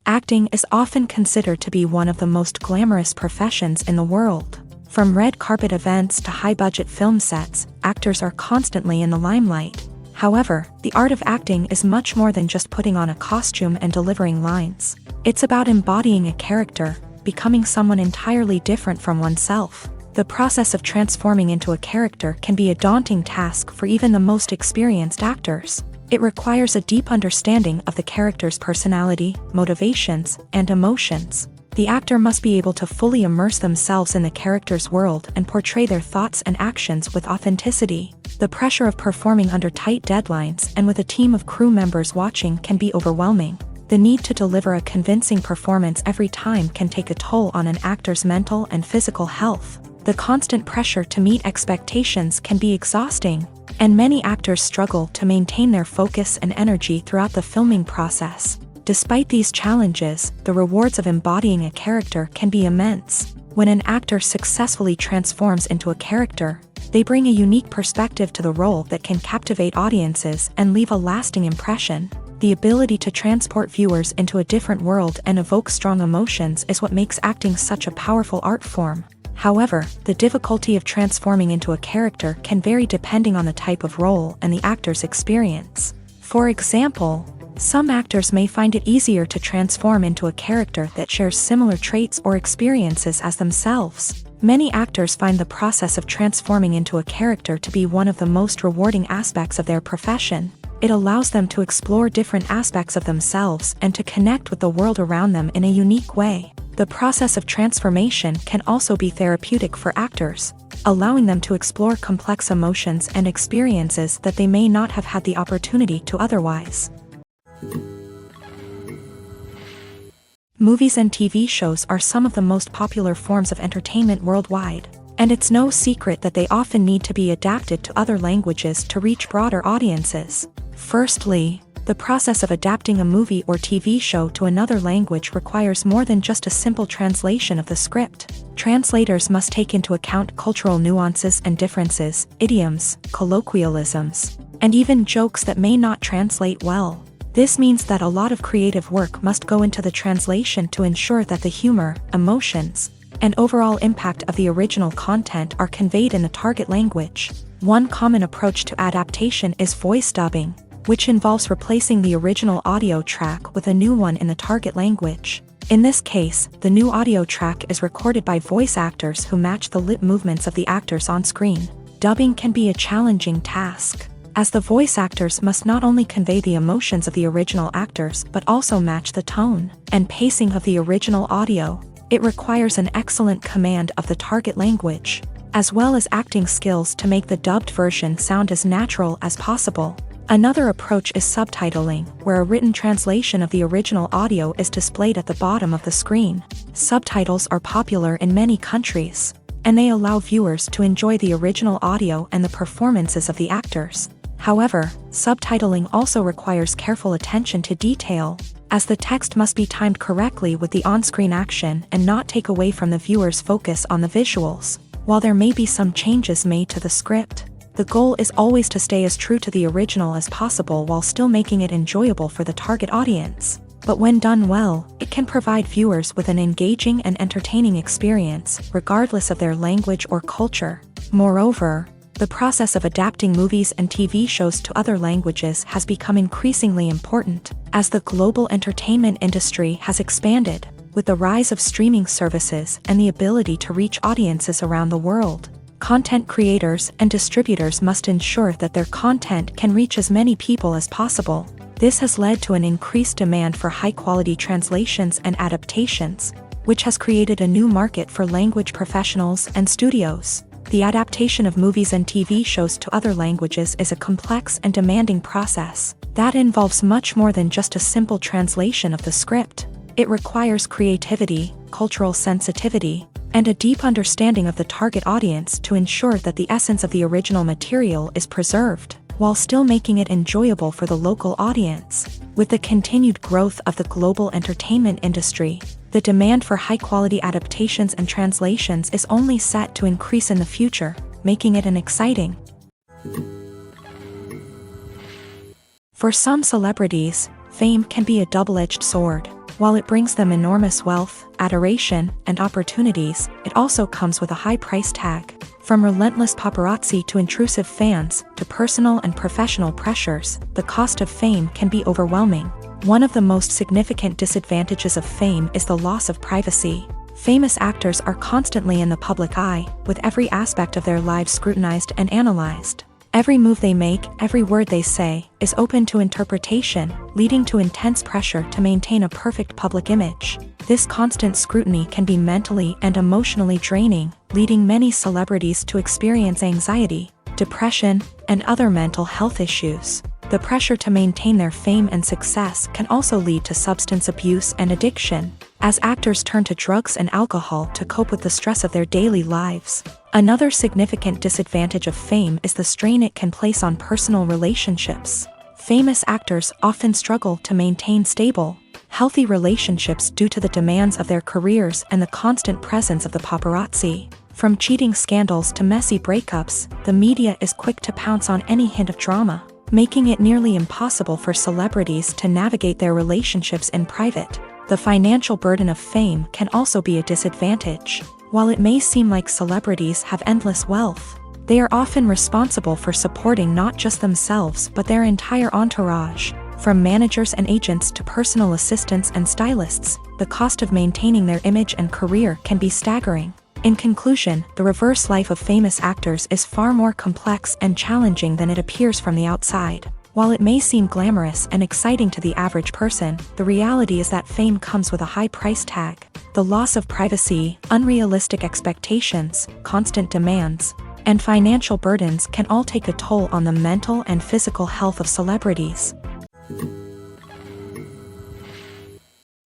Acting is often considered to be one of the most glamorous professions in the world. From red carpet events to high-budget film sets, actors are constantly in the limelight. However, the art of acting is much more than just putting on a costume and delivering lines. It's about embodying a character, becoming someone entirely different from oneself. The process of transforming into a character can be a daunting task for even the most experienced actors. It requires a deep understanding of the character's personality, motivations, and emotions. The actor must be able to fully immerse themselves in the character's world and portray their thoughts and actions with authenticity. The pressure of performing under tight deadlines and with a team of crew members watching can be overwhelming. The need to deliver a convincing performance every time can take a toll on an actor's mental and physical health. The constant pressure to meet expectations can be exhausting, and many actors struggle to maintain their focus and energy throughout the filming process. Despite these challenges, the rewards of embodying a character can be immense. When an actor successfully transforms into a character, they bring a unique perspective to the role that can captivate audiences and leave a lasting impression. The ability to transport viewers into a different world and evoke strong emotions is what makes acting such a powerful art form. However, the difficulty of transforming into a character can vary depending on the type of role and the actor's experience. For example, some actors may find it easier to transform into a character that shares similar traits or experiences as themselves. Many actors find the process of transforming into a character to be one of the most rewarding aspects of their profession. It allows them to explore different aspects of themselves and to connect with the world around them in a unique way. The process of transformation can also be therapeutic for actors, allowing them to explore complex emotions and experiences that they may not have had the opportunity to otherwise. Movies and TV shows are some of the most popular forms of entertainment worldwide, and it's no secret that they often need to be adapted to other languages to reach broader audiences. Firstly, the process of adapting a movie or TV show to another language requires more than just a simple translation of the script. Translators must take into account cultural nuances and differences, idioms, colloquialisms, and even jokes that may not translate well. This means that a lot of creative work must go into the translation to ensure that the humor, emotions, and overall impact of the original content are conveyed in the target language. One common approach to adaptation is voice dubbing, which involves replacing the original audio track with a new one in the target language. In this case, the new audio track is recorded by voice actors who match the lip movements of the actors on screen. Dubbing can be a challenging task, as the voice actors must not only convey the emotions of the original actors but also match the tone and pacing of the original audio. It requires an excellent command of the target language, as well as acting skills to make the dubbed version sound as natural as possible. Another approach is subtitling, where a written translation of the original audio is displayed at the bottom of the screen. Subtitles are popular in many countries, and they allow viewers to enjoy the original audio and the performances of the actors. However, subtitling also requires careful attention to detail, as the text must be timed correctly with the on-screen action and not take away from the viewer's focus on the visuals. While there may be some changes made to the script, the goal is always to stay as true to the original as possible while still making it enjoyable for the target audience. But when done well, it can provide viewers with an engaging and entertaining experience, regardless of their language or culture. Moreover, The process of adapting movies and TV shows to other languages has become increasingly important as the global entertainment industry has expanded, with the rise of streaming services and the ability to reach audiences around the world. Content creators and distributors must ensure that their content can reach as many people as possible. This has led to an increased demand for high-quality translations and adaptations, which has created a new market for language professionals and studios. The adaptation of movies and TV shows to other languages is a complex and demanding process that involves much more than just a simple translation of the script. It requires creativity, cultural sensitivity, and a deep understanding of the target audience to ensure that the essence of the original material is preserved, while still making it enjoyable for the local audience. With the continued growth of the global entertainment industry, the demand for high-quality adaptations and translations is only set to increase in the future, making it an exciting. For some celebrities, fame can be a double-edged sword. While it brings them enormous wealth, adoration, and opportunities, it also comes with a high price tag. From relentless paparazzi to intrusive fans, to personal and professional pressures, the cost of fame can be overwhelming. One of the most significant disadvantages of fame is the loss of privacy. Famous actors are constantly in the public eye, with every aspect of their lives scrutinized and analyzed. Every move they make, every word they say, is open to interpretation, leading to intense pressure to maintain a perfect public image. This constant scrutiny can be mentally and emotionally draining, leading many celebrities to experience anxiety, depression, and other mental health issues. The pressure to maintain their fame and success can also lead to substance abuse and addiction, as actors turn to drugs and alcohol to cope with the stress of their daily lives. Another significant disadvantage of fame is the strain it can place on personal relationships. Famous actors often struggle to maintain stable, healthy relationships due to the demands of their careers and the constant presence of the paparazzi. From cheating scandals to messy breakups, the media is quick to pounce on any hint of drama, making it nearly impossible for celebrities to navigate their relationships in private. The financial burden of fame can also be a disadvantage. While it may seem like celebrities have endless wealth, they are often responsible for supporting not just themselves but their entire entourage. From managers and agents to personal assistants and stylists, the cost of maintaining their image and career can be staggering. In conclusion, the reverse life of famous actors is far more complex and challenging than it appears from the outside. While it may seem glamorous and exciting to the average person, the reality is that fame comes with a high price tag. The loss of privacy, unrealistic expectations, constant demands, and financial burdens can all take a toll on the mental and physical health of celebrities.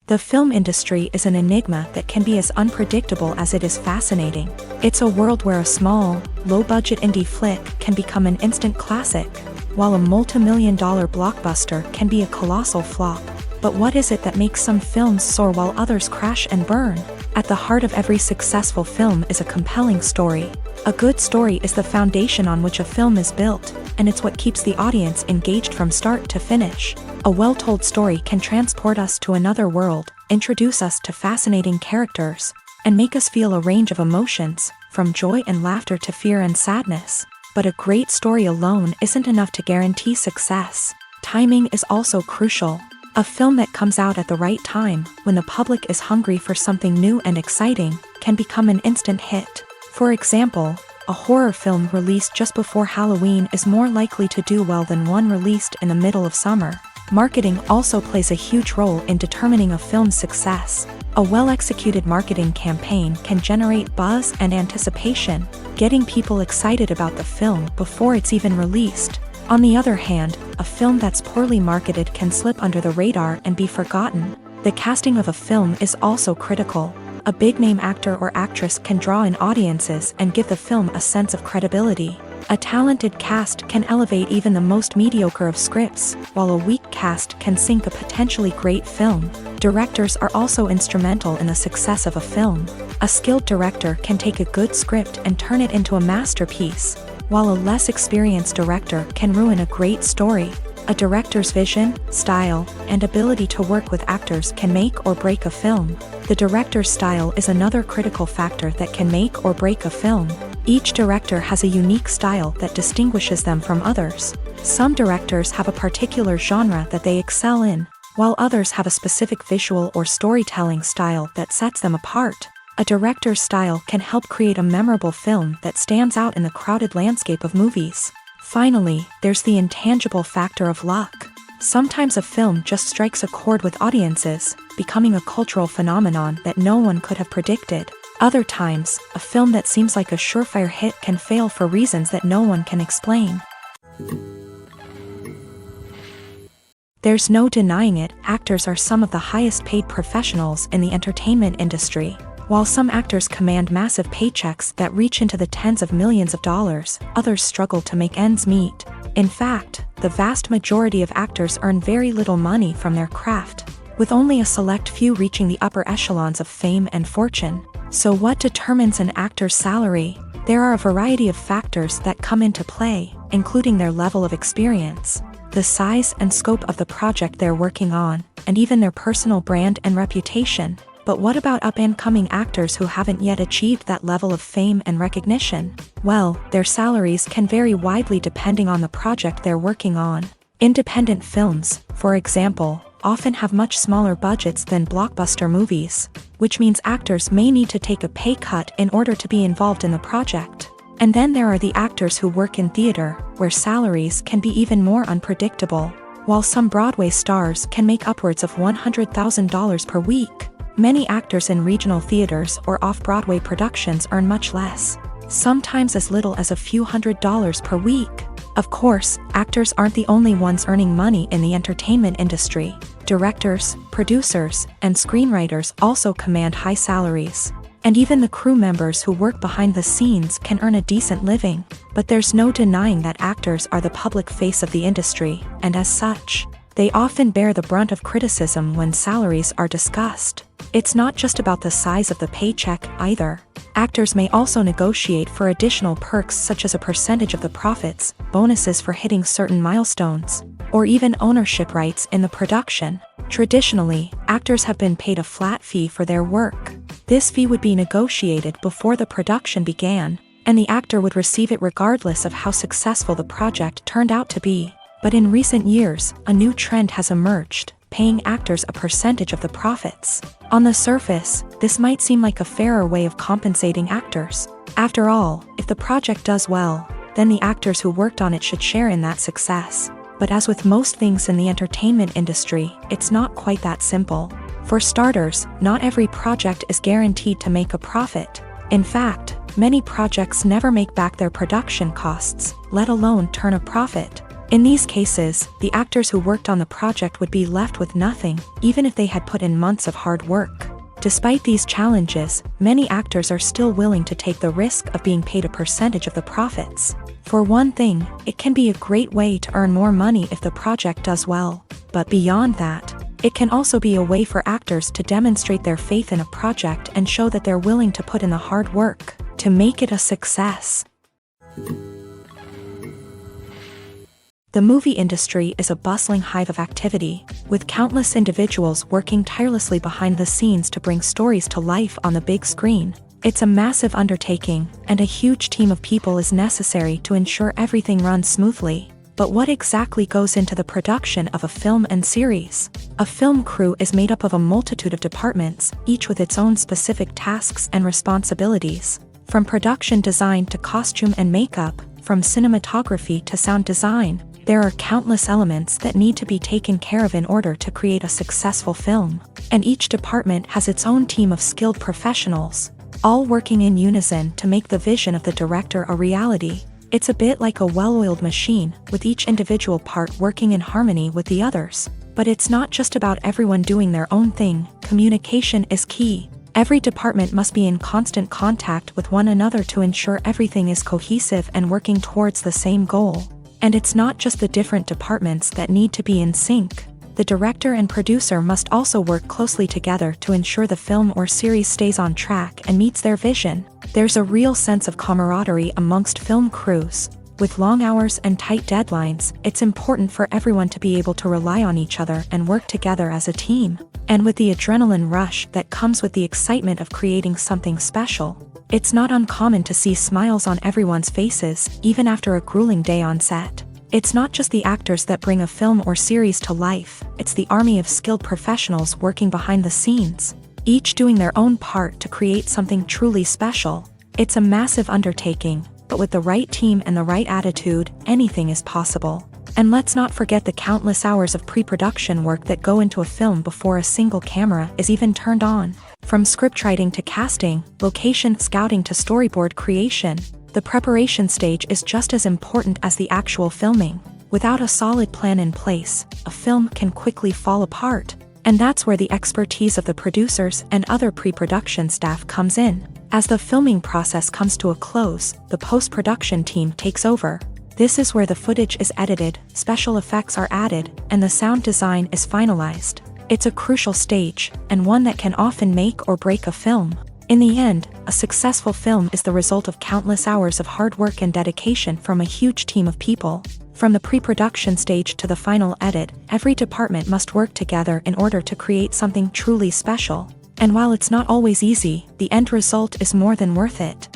The film industry is an enigma that can be as unpredictable as it is fascinating. It's a world where a small, low-budget indie flick can become an instant classic, while a multi-million-dollar blockbuster can be a colossal flop. But what is it that makes some films soar while others crash and burn? At the heart of every successful film is a compelling story. A good story is the foundation on which a film is built, and it's what keeps the audience engaged from start to finish. A well-told story can transport us to another world, introduce us to fascinating characters, and make us feel a range of emotions, from joy and laughter to fear and sadness. But a great story alone isn't enough to guarantee success. Timing is also crucial. A film that comes out at the right time, when the public is hungry for something new and exciting, can become an instant hit. For example, a horror film released just before Halloween is more likely to do well than one released in the middle of summer. Marketing also plays a huge role in determining a film's success. A well-executed marketing campaign can generate buzz and anticipation, getting people excited about the film before it's even released. On the other hand, a film that's poorly marketed can slip under the radar and be forgotten. The casting of a film is also critical. A big-name actor or actress can draw in audiences and give the film a sense of credibility. A talented cast can elevate even the most mediocre of scripts, while a weak cast can sink a potentially great film. Directors are also instrumental in the success of a film. A skilled director can take a good script and turn it into a masterpiece, while a less experienced director can ruin a great story. A director's vision, style, and ability to work with actors can make or break a film. The director's style is another critical factor that can make or break a film. Each director has a unique style that distinguishes them from others. Some directors have a particular genre that they excel in, while others have a specific visual or storytelling style that sets them apart. A director's style can help create a memorable film that stands out in the crowded landscape of movies. Finally, there's the intangible factor of luck. Sometimes a film just strikes a chord with audiences, becoming a cultural phenomenon that no one could have predicted. Other times, a film that seems like a surefire hit can fail for reasons that no one can explain. There's no denying it, actors are some of the highest paid professionals in the entertainment industry. While some actors command massive paychecks that reach into the tens of millions of dollars, others struggle to make ends meet. In fact, the vast majority of actors earn very little money from their craft, with only a select few reaching the upper echelons of fame and fortune. So what determines an actor's salary? There are a variety of factors that come into play, including their level of experience, the size and scope of the project they're working on, and even their personal brand and reputation. But what about up-and-coming actors who haven't yet achieved that level of fame and recognition? Well, their salaries can vary widely depending on the project they're working on. Independent films, for example, often have much smaller budgets than blockbuster movies, which means actors may need to take a pay cut in order to be involved in the project. And then there are the actors who work in theater, where salaries can be even more unpredictable. While some Broadway stars can make upwards of $100,000 per week, many actors in regional theaters or off-Broadway productions earn much less, sometimes as little as a few $100s per week. Of course, actors aren't the only ones earning money in the entertainment industry. Directors, producers, and screenwriters also command high salaries. And even the crew members who work behind the scenes can earn a decent living. But there's no denying that actors are the public face of the industry, and as such, they often bear the brunt of criticism when salaries are discussed. It's not just about the size of the paycheck, either. Actors may also negotiate for additional perks such as a percentage of the profits, bonuses for hitting certain milestones, or even ownership rights in the production. Traditionally, actors have been paid a flat fee for their work. This fee would be negotiated before the production began, and the actor would receive it regardless of how successful the project turned out to be. But in recent years, a new trend has emerged, paying actors a percentage of the profits. On the surface, this might seem like a fairer way of compensating actors. After all, if the project does well, then the actors who worked on it should share in that success. But as with most things in the entertainment industry, it's not quite that simple. For starters, not every project is guaranteed to make a profit. In fact, many projects never make back their production costs, let alone turn a profit. In these cases, the actors who worked on the project would be left with nothing, even if they had put in months of hard work. Despite these challenges, many actors are still willing to take the risk of being paid a percentage of the profits. For one thing, it can be a great way to earn more money if the project does well. But beyond that, it can also be a way for actors to demonstrate their faith in a project and show that they're willing to put in the hard work to make it a success. The movie industry is a bustling hive of activity, with countless individuals working tirelessly behind the scenes to bring stories to life on the big screen. It's a massive undertaking, and a huge team of people is necessary to ensure everything runs smoothly. But what exactly goes into the production of a film and series? A film crew is made up of a multitude of departments, each with its own specific tasks and responsibilities. From production design to costume and makeup, from cinematography to sound design, there are countless elements that need to be taken care of in order to create a successful film. And each department has its own team of skilled professionals, all working in unison to make the vision of the director a reality. It's a bit like a well-oiled machine, with each individual part working in harmony with the others. But it's not just about everyone doing their own thing. Communication is key. Every department must be in constant contact with one another to ensure everything is cohesive and working towards the same goal. And it's not just the different departments that need to be in sync. The director and producer must also work closely together to ensure the film or series stays on track and meets their vision. There's a real sense of camaraderie amongst film crews. With long hours and tight deadlines, it's important for everyone to be able to rely on each other and work together as a team. And with the adrenaline rush that comes with the excitement of creating something special, It's not uncommon to see smiles on everyone's faces, even after a grueling day on set. It's not just the actors that bring a film or series to life, it's the army of skilled professionals working behind the scenes, each doing their own part to create something truly special. It's a massive undertaking, but with the right team and the right attitude, anything is possible. And let's not forget the countless hours of pre-production work that go into a film before a single camera is even turned on. From scriptwriting to casting, location scouting to storyboard creation, the preparation stage is just as important as the actual filming. Without a solid plan in place, a film can quickly fall apart. And that's where the expertise of the producers and other pre-production staff comes in. As the filming process comes to a close, the post-production team takes over. This is where the footage is edited, special effects are added, and the sound design is finalized. It's a crucial stage, and one that can often make or break a film. In the end, a successful film is the result of countless hours of hard work and dedication from a huge team of people. From the pre-production stage to the final edit, every department must work together in order to create something truly special. And while it's not always easy, the end result is more than worth it.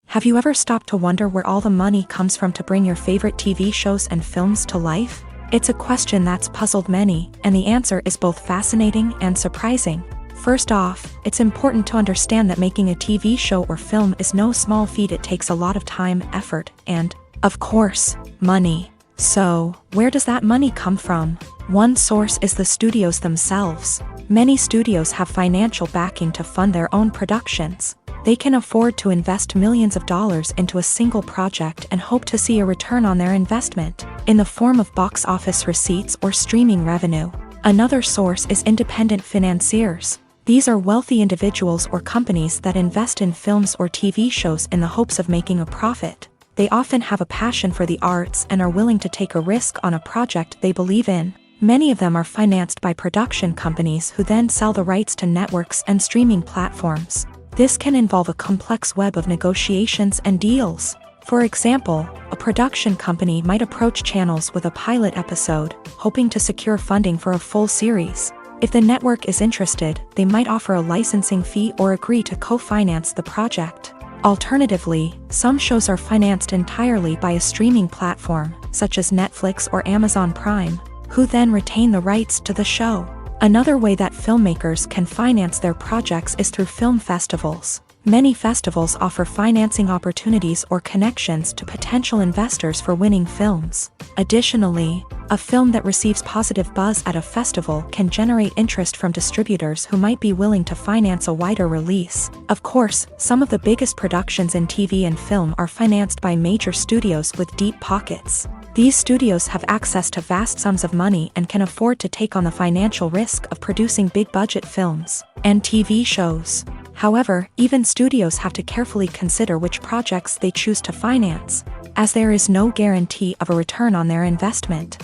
Have you ever stopped to wonder where all the money comes from to bring your favorite TV shows and films to life? It's a question that's puzzled many, and the answer is both fascinating and surprising. First off, it's important to understand that making a TV show or film is no small feat. It takes a lot of time, effort, and, of course, money. So, where does that money come from? One source is the studios themselves. Many studios have financial backing to fund their own productions. They can afford to invest millions of dollars into a single project and hope to see a return on their investment, in the form of box office receipts or streaming revenue. Another source is independent financiers. These are wealthy individuals or companies that invest in films or TV shows in the hopes of making a profit. They often have a passion for the arts and are willing to take a risk on a project they believe in. Many of them are financed by production companies who then sell the rights to networks and streaming platforms. This can involve a complex web of negotiations and deals. For example, a production company might approach channels with a pilot episode, hoping to secure funding for a full series. If the network is interested, they might offer a licensing fee or agree to co-finance the project. Alternatively, some shows are financed entirely by a streaming platform, such as Netflix or Amazon Prime, who then retain the rights to the show. Another way that filmmakers can finance their projects is through film festivals. Many festivals offer financing opportunities or connections to potential investors for winning films. Additionally, a film that receives positive buzz at a festival can generate interest from distributors who might be willing to finance a wider release. Of course, some of the biggest productions in TV and film are financed by major studios with deep pockets. These studios have access to vast sums of money and can afford to take on the financial risk of producing big-budget films and TV shows. However, even studios have to carefully consider which projects they choose to finance, as there is no guarantee of a return on their investment.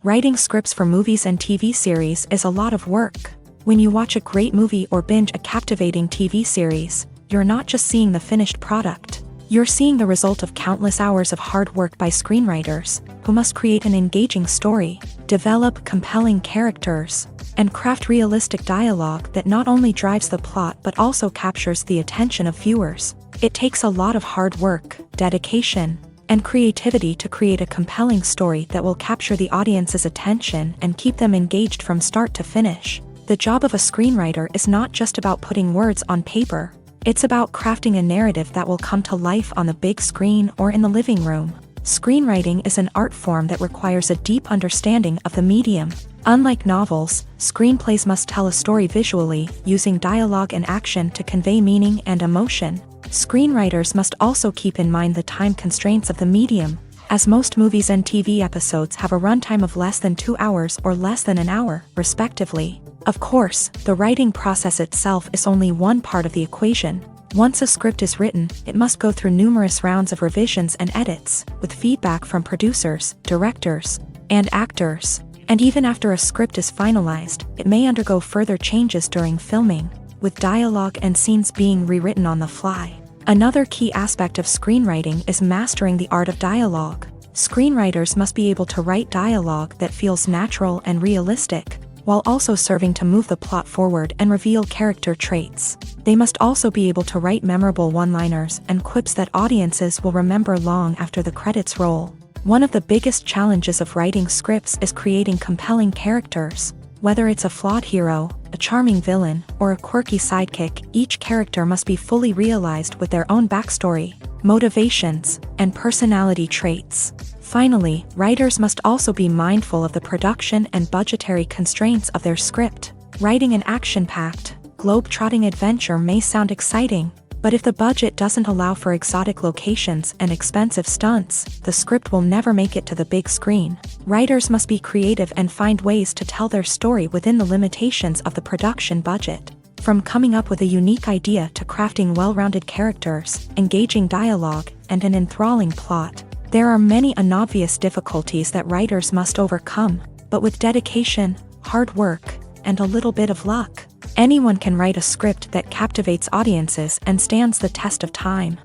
Writing scripts for movies and TV series is a lot of work. When you watch a great movie or binge a captivating TV series, you're not just seeing the finished product. You're seeing the result of countless hours of hard work by screenwriters, who must create an engaging story, develop compelling characters, and craft realistic dialogue that not only drives the plot but also captures the attention of viewers. It takes a lot of hard work, dedication, and creativity to create a compelling story that will capture the audience's attention and keep them engaged from start to finish. The job of a screenwriter is not just about putting words on paper. It's about crafting a narrative that will come to life on the big screen or in the living room. Screenwriting is an art form that requires a deep understanding of the medium. Unlike novels, screenplays must tell a story visually, using dialogue and action to convey meaning and emotion. Screenwriters must also keep in mind the time constraints of the medium, as most movies and TV episodes have a runtime of less than 2 hours or less than an hour, respectively. Of course, the writing process itself is only one part of the equation. Once a script is written, it must go through numerous rounds of revisions and edits, with feedback from producers, directors, and actors. And even after a script is finalized, it may undergo further changes during filming, with dialogue and scenes being rewritten on the fly. Another key aspect of screenwriting is mastering the art of dialogue. Screenwriters must be able to write dialogue that feels natural and realistic. while also serving to move the plot forward and reveal character traits. They must also be able to write memorable one-liners and quips that audiences will remember long after the credits roll. One of the biggest challenges of writing scripts is creating compelling characters. Whether it's a flawed hero, a charming villain, or a quirky sidekick, each character must be fully realized with their own backstory, motivations, and personality traits. Finally, writers must also be mindful of the production and budgetary constraints of their script. Writing an action-packed, globe-trotting adventure may sound exciting, but if the budget doesn't allow for exotic locations and expensive stunts, the script will never make it to the big screen. Writers must be creative and find ways to tell their story within the limitations of the production budget. From coming up with a unique idea to crafting well-rounded characters, engaging dialogue, and an enthralling plot, there are many unobvious difficulties that writers must overcome, but with dedication, hard work, and a little bit of luck, anyone can write a script that captivates audiences and stands the test of time.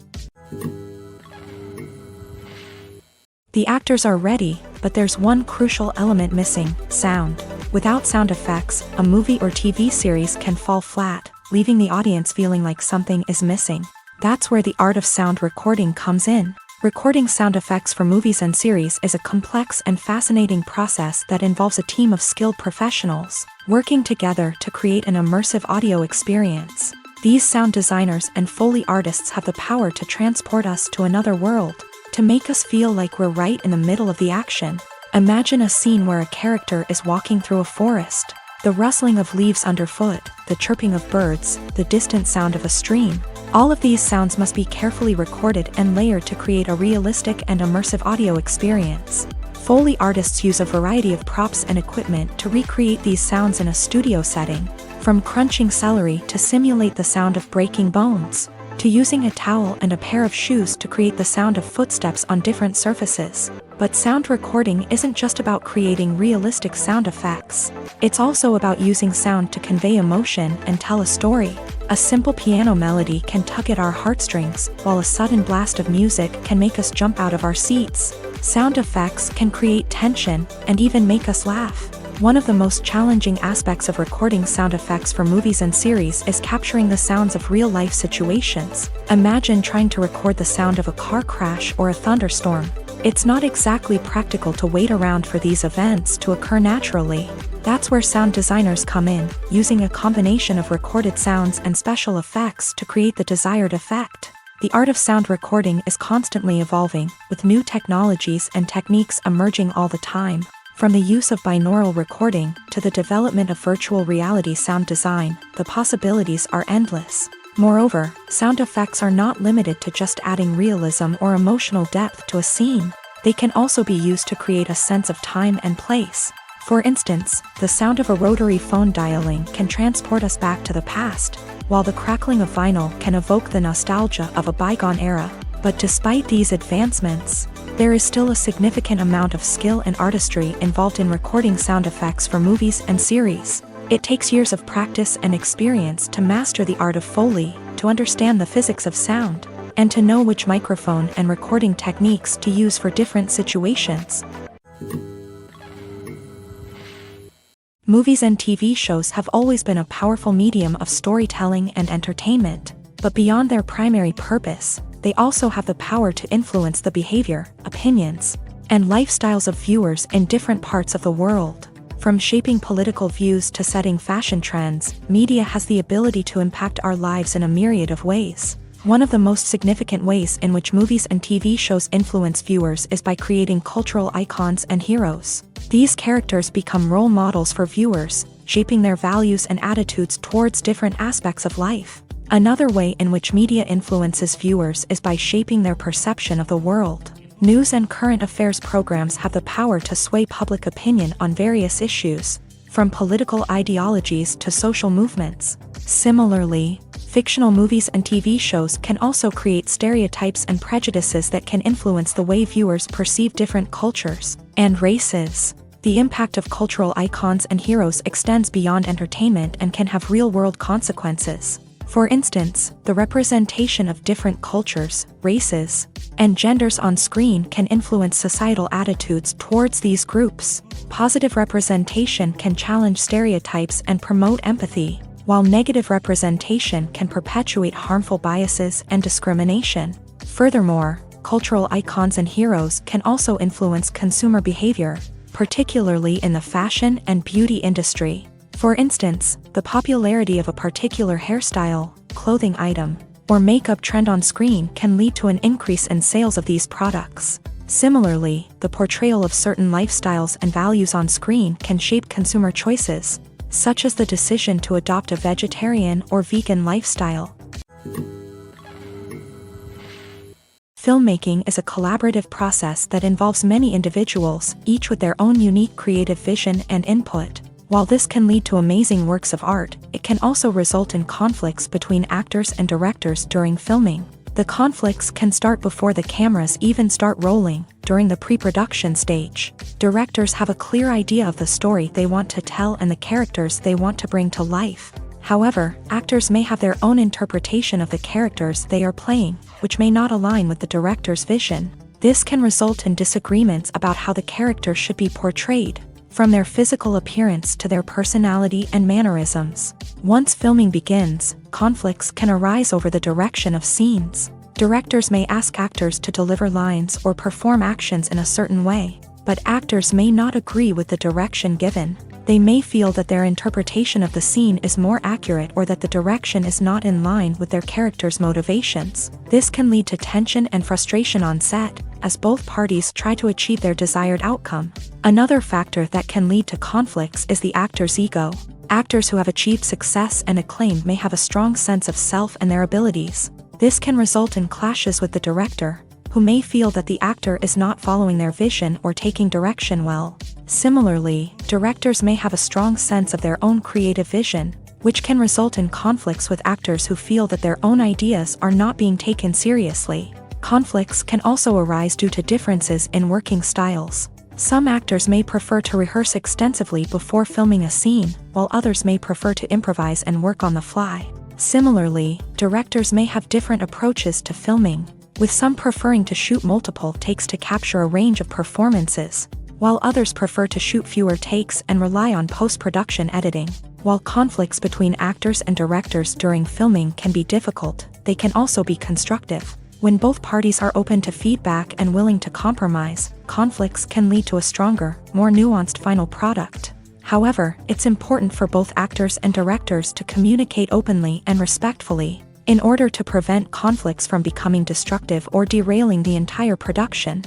The actors are ready, but there's one crucial element missing: sound. Without sound effects, a movie or TV series can fall flat, leaving the audience feeling like something is missing. That's where the art of sound recording comes in. Recording sound effects for movies and series is a complex and fascinating process that involves a team of skilled professionals working together to create an immersive audio experience. These sound designers and Foley artists have the power to transport us to another world, to make us feel like we're right in the middle of the action. Imagine a scene where a character is walking through a forest. The rustling of leaves underfoot, the chirping of birds, the distant sound of a stream. All of these sounds must be carefully recorded and layered to create a realistic and immersive audio experience. Foley artists use a variety of props and equipment to recreate these sounds in a studio setting, from crunching celery to simulate the sound of breaking bones, to using a towel and a pair of shoes to create the sound of footsteps on different surfaces. But sound recording isn't just about creating realistic sound effects. It's also about using sound to convey emotion and tell a story. A simple piano melody can tug at our heartstrings, while a sudden blast of music can make us jump out of our seats. Sound effects can create tension and even make us laugh. One of the most challenging aspects of recording sound effects for movies and series is capturing the sounds of real-life situations. Imagine trying to record the sound of a car crash or a thunderstorm. It's not exactly practical to wait around for these events to occur naturally. That's where sound designers come in, using a combination of recorded sounds and special effects to create the desired effect. The art of sound recording is constantly evolving, with new technologies and techniques emerging all the time. From the use of binaural recording to the development of virtual reality sound design, the possibilities are endless. Moreover, sound effects are not limited to just adding realism or emotional depth to a scene. They can also be used to create a sense of time and place. For instance, the sound of a rotary phone dialing can transport us back to the past, while the crackling of vinyl can evoke the nostalgia of a bygone era. But despite these advancements, there is still a significant amount of skill and artistry involved in recording sound effects for movies and series. It takes years of practice and experience to master the art of Foley, to understand the physics of sound, and to know which microphone and recording techniques to use for different situations. Movies and TV shows have always been a powerful medium of storytelling and entertainment, but beyond their primary purpose, they also have the power to influence the behavior, opinions, and lifestyles of viewers in different parts of the world. From shaping political views to setting fashion trends, media has the ability to impact our lives in a myriad of ways. One of the most significant ways in which movies and TV shows influence viewers is by creating cultural icons and heroes. These characters become role models for viewers, shaping their values and attitudes towards different aspects of life. Another way in which media influences viewers is by shaping their perception of the world. News and current affairs programs have the power to sway public opinion on various issues, from political ideologies to social movements. Similarly, fictional movies and TV shows can also create stereotypes and prejudices that can influence the way viewers perceive different cultures and races. The impact of cultural icons and heroes extends beyond entertainment and can have real-world consequences. For instance, the representation of different cultures, races, and genders on screen can influence societal attitudes towards these groups. Positive representation can challenge stereotypes and promote empathy, while negative representation can perpetuate harmful biases and discrimination. Furthermore, cultural icons and heroes can also influence consumer behavior, particularly in the fashion and beauty industry. For instance, the popularity of a particular hairstyle, clothing item, or makeup trend on screen can lead to an increase in sales of these products. Similarly, the portrayal of certain lifestyles and values on screen can shape consumer choices, such as the decision to adopt a vegetarian or vegan lifestyle. Filmmaking is a collaborative process that involves many individuals, each with their own unique creative vision and input. While this can lead to amazing works of art, it can also result in conflicts between actors and directors during filming. The conflicts can start before the cameras even start rolling, during the pre-production stage. Directors have a clear idea of the story they want to tell and the characters they want to bring to life. However, actors may have their own interpretation of the characters they are playing, which may not align with the director's vision. This can result in disagreements about how the character should be portrayed, from their physical appearance to their personality and mannerisms. Once filming begins, conflicts can arise over the direction of scenes. Directors may ask actors to deliver lines or perform actions in a certain way, but actors may not agree with the direction given. They may feel that their interpretation of the scene is more accurate or that the direction is not in line with their character's motivations. This can lead to tension and frustration on set, as both parties try to achieve their desired outcome. Another factor that can lead to conflicts is the actor's ego. Actors who have achieved success and acclaim may have a strong sense of self and their abilities. This can result in clashes with the director, who may feel that the actor is not following their vision or taking direction well. Similarly, directors may have a strong sense of their own creative vision, which can result in conflicts with actors who feel that their own ideas are not being taken seriously. Conflicts can also arise due to differences in working styles. Some actors may prefer to rehearse extensively before filming a scene, while others may prefer to improvise and work on the fly. Similarly, directors may have different approaches to filming, with some preferring to shoot multiple takes to capture a range of performances, while others prefer to shoot fewer takes and rely on post-production editing. While conflicts between actors and directors during filming can be difficult, they can also be constructive. When both parties are open to feedback and willing to compromise, conflicts can lead to a stronger, more nuanced final product. However, it's important for both actors and directors to communicate openly and respectfully, in order to prevent conflicts from becoming destructive or derailing the entire production.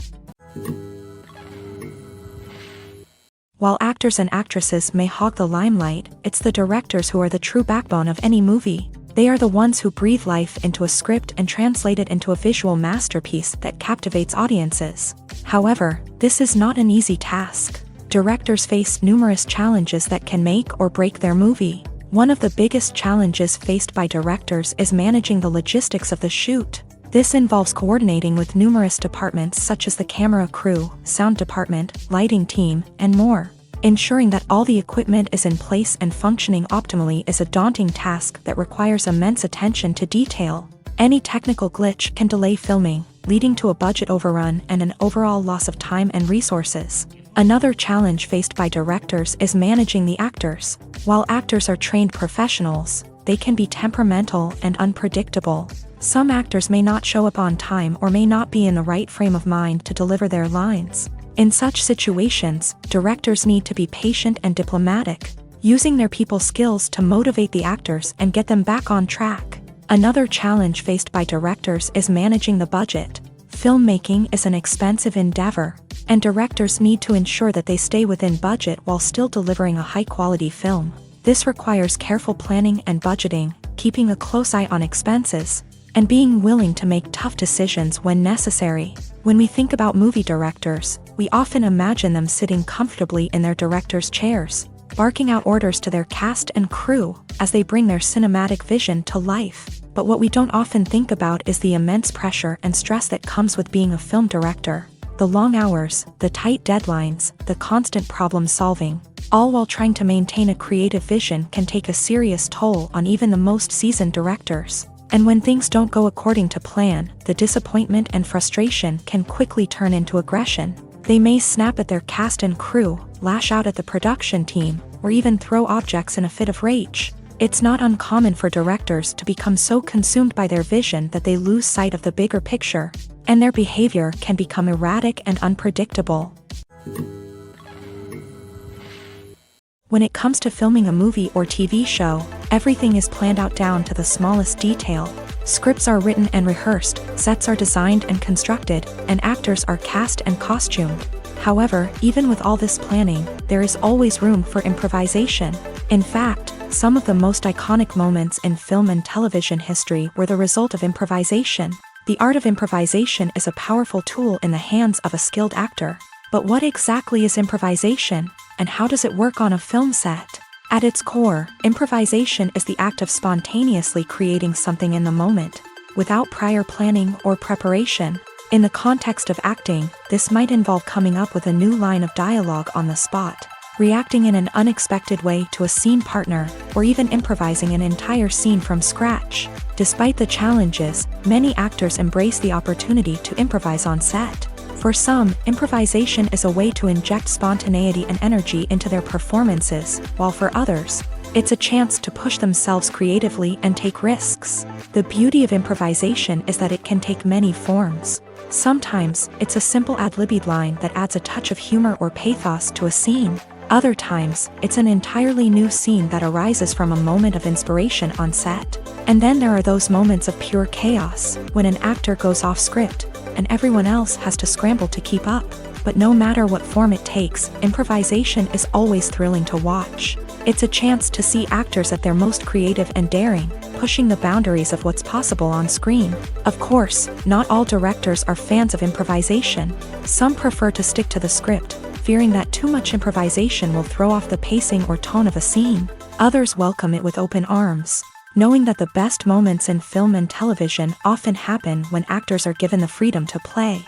While actors and actresses may hog the limelight, it's the directors who are the true backbone of any movie. They are the ones who breathe life into a script and translate it into a visual masterpiece that captivates audiences. However, this is not an easy task. Directors face numerous challenges that can make or break their movie. One of the biggest challenges faced by directors is managing the logistics of the shoot. This involves coordinating with numerous departments such as the camera crew, sound department, lighting team, and more. Ensuring that all the equipment is in place and functioning optimally is a daunting task that requires immense attention to detail. Any technical glitch can delay filming, leading to a budget overrun and an overall loss of time and resources. Another challenge faced by directors is managing the actors. While actors are trained professionals, they can be temperamental and unpredictable. Some actors may not show up on time or may not be in the right frame of mind to deliver their lines. In such situations, directors need to be patient and diplomatic, using their people skills to motivate the actors and get them back on track. Another challenge faced by directors is managing the budget. Filmmaking is an expensive endeavor, and directors need to ensure that they stay within budget while still delivering a high-quality film. This requires careful planning and budgeting, keeping a close eye on expenses, and being willing to make tough decisions when necessary. When we think about movie directors, we often imagine them sitting comfortably in their director's chairs, barking out orders to their cast and crew as they bring their cinematic vision to life. But what we don't often think about is the immense pressure and stress that comes with being a film director. The long hours, the tight deadlines, the constant problem solving. all while trying to maintain a creative vision can take a serious toll on even the most seasoned directors. And when things don't go according to plan, the disappointment and frustration can quickly turn into aggression. They may snap at their cast and crew, lash out at the production team, or even throw objects in a fit of rage. It's not uncommon for directors to become so consumed by their vision that they lose sight of the bigger picture, and their behavior can become erratic and unpredictable. When it comes to filming a movie or TV show, everything is planned out down to the smallest detail. Scripts are written and rehearsed, sets are designed and constructed, and actors are cast and costumed. However, even with all this planning, there is always room for improvisation. In fact, some of the most iconic moments in film and television history were the result of improvisation. The art of improvisation is a powerful tool in the hands of a skilled actor. But what exactly is improvisation, and how does it work on a film set? At its core, improvisation is the act of spontaneously creating something in the moment, without prior planning or preparation. In the context of acting, this might involve coming up with a new line of dialogue on the spot, reacting in an unexpected way to a scene partner, or even improvising an entire scene from scratch. Despite the challenges, many actors embrace the opportunity to improvise on set. For some, improvisation is a way to inject spontaneity and energy into their performances, while for others, it's a chance to push themselves creatively and take risks. The beauty of improvisation is that it can take many forms. Sometimes, it's a simple ad-libbed line that adds a touch of humor or pathos to a scene. Other times, it's an entirely new scene that arises from a moment of inspiration on set. And then there are those moments of pure chaos, when an actor goes off script, and everyone else has to scramble to keep up. But no matter what form it takes, improvisation is always thrilling to watch. It's a chance to see actors at their most creative and daring, pushing the boundaries of what's possible on screen. Of course, not all directors are fans of improvisation. Some prefer to stick to the script, fearing that too much improvisation will throw off the pacing or tone of a scene. Others welcome it with open arms, knowing that the best moments in film and television often happen when actors are given the freedom to play.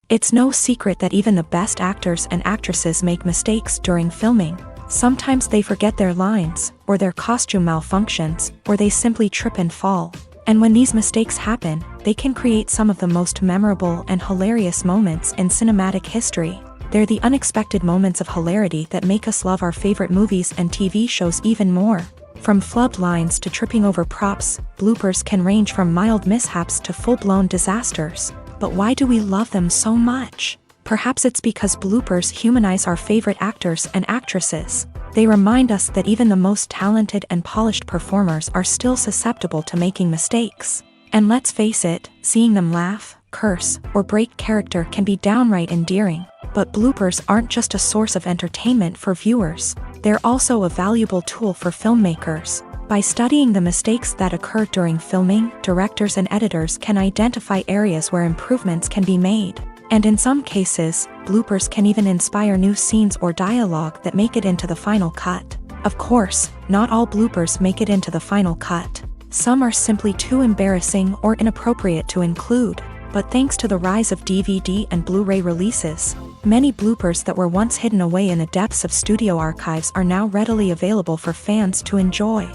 It's no secret that even the best actors and actresses make mistakes during filming. Sometimes they forget their lines, or their costume malfunctions, or they simply trip and fall. And when these mistakes happen, they can create some of the most memorable and hilarious moments in cinematic history. They're the unexpected moments of hilarity that make us love our favorite movies and TV shows even more. From flubbed lines to tripping over props, bloopers can range from mild mishaps to full-blown disasters. But why do we love them so much? Perhaps it's because bloopers humanize our favorite actors and actresses. They remind us that even the most talented and polished performers are still susceptible to making mistakes. And let's face it, seeing them laugh, curse, or break character can be downright endearing. But bloopers aren't just a source of entertainment for viewers. They're also a valuable tool for filmmakers. By studying the mistakes that occur during filming, directors and editors can identify areas where improvements can be made. And in some cases, bloopers can even inspire new scenes or dialogue that make it into the final cut. Of course, not all bloopers make it into the final cut. Some are simply too embarrassing or inappropriate to include. But thanks to the rise of DVD and Blu-ray releases, many bloopers that were once hidden away in the depths of studio archives are now readily available for fans to enjoy.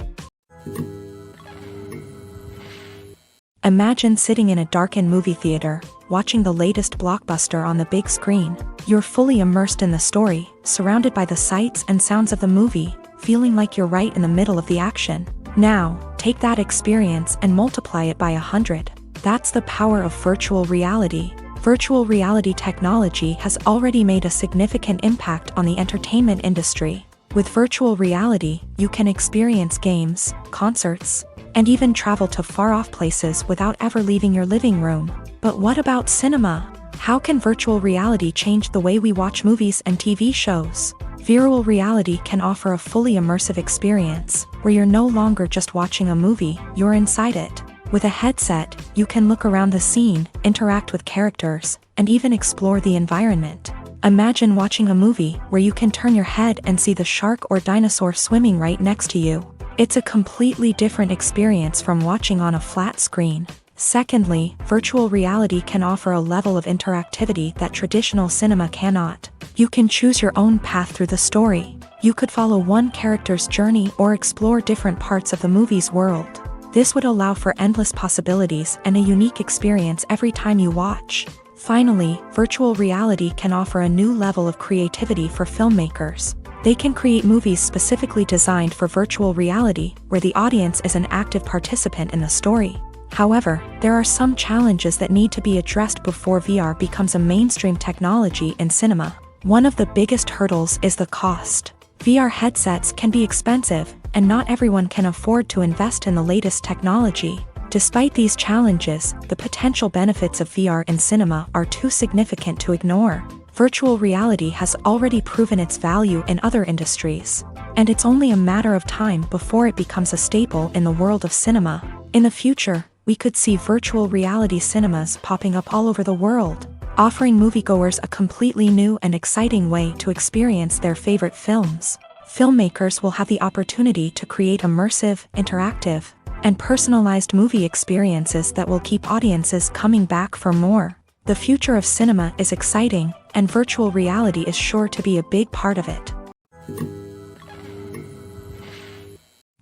Imagine sitting in a darkened movie theater, watching the latest blockbuster on the big screen. You're fully immersed in the story, surrounded by the sights and sounds of the movie, feeling like you're right in the middle of the action. Now, take that experience and multiply it by 100. That's the power of virtual reality. Virtual reality technology has already made a significant impact on the entertainment industry. With virtual reality, you can experience games, concerts, and even travel to far-off places without ever leaving your living room. But what about cinema? How can virtual reality change the way we watch movies and TV shows? Virtual reality can offer a fully immersive experience, where you're no longer just watching a movie, you're inside it. With a headset, you can look around the scene, interact with characters, and even explore the environment. Imagine watching a movie where you can turn your head and see the shark or dinosaur swimming right next to you. It's a completely different experience from watching on a flat screen. Secondly, virtual reality can offer a level of interactivity that traditional cinema cannot. You can choose your own path through the story. You could follow one character's journey or explore different parts of the movie's world. This would allow for endless possibilities and a unique experience every time you watch. Finally, virtual reality can offer a new level of creativity for filmmakers. They can create movies specifically designed for virtual reality, where the audience is an active participant in the story. However, there are some challenges that need to be addressed before VR becomes a mainstream technology in cinema. One of the biggest hurdles is the cost. VR headsets can be expensive, and not everyone can afford to invest in the latest technology. Despite these challenges, the potential benefits of VR in cinema are too significant to ignore. Virtual reality has already proven its value in other industries, and it's only a matter of time before it becomes a staple in the world of cinema. In the future, we could see virtual reality cinemas popping up all over the world, offering moviegoers a completely new and exciting way to experience their favorite films. Filmmakers will have the opportunity to create immersive, interactive, and personalized movie experiences that will keep audiences coming back for more. The future of cinema is exciting, and virtual reality is sure to be a big part of it.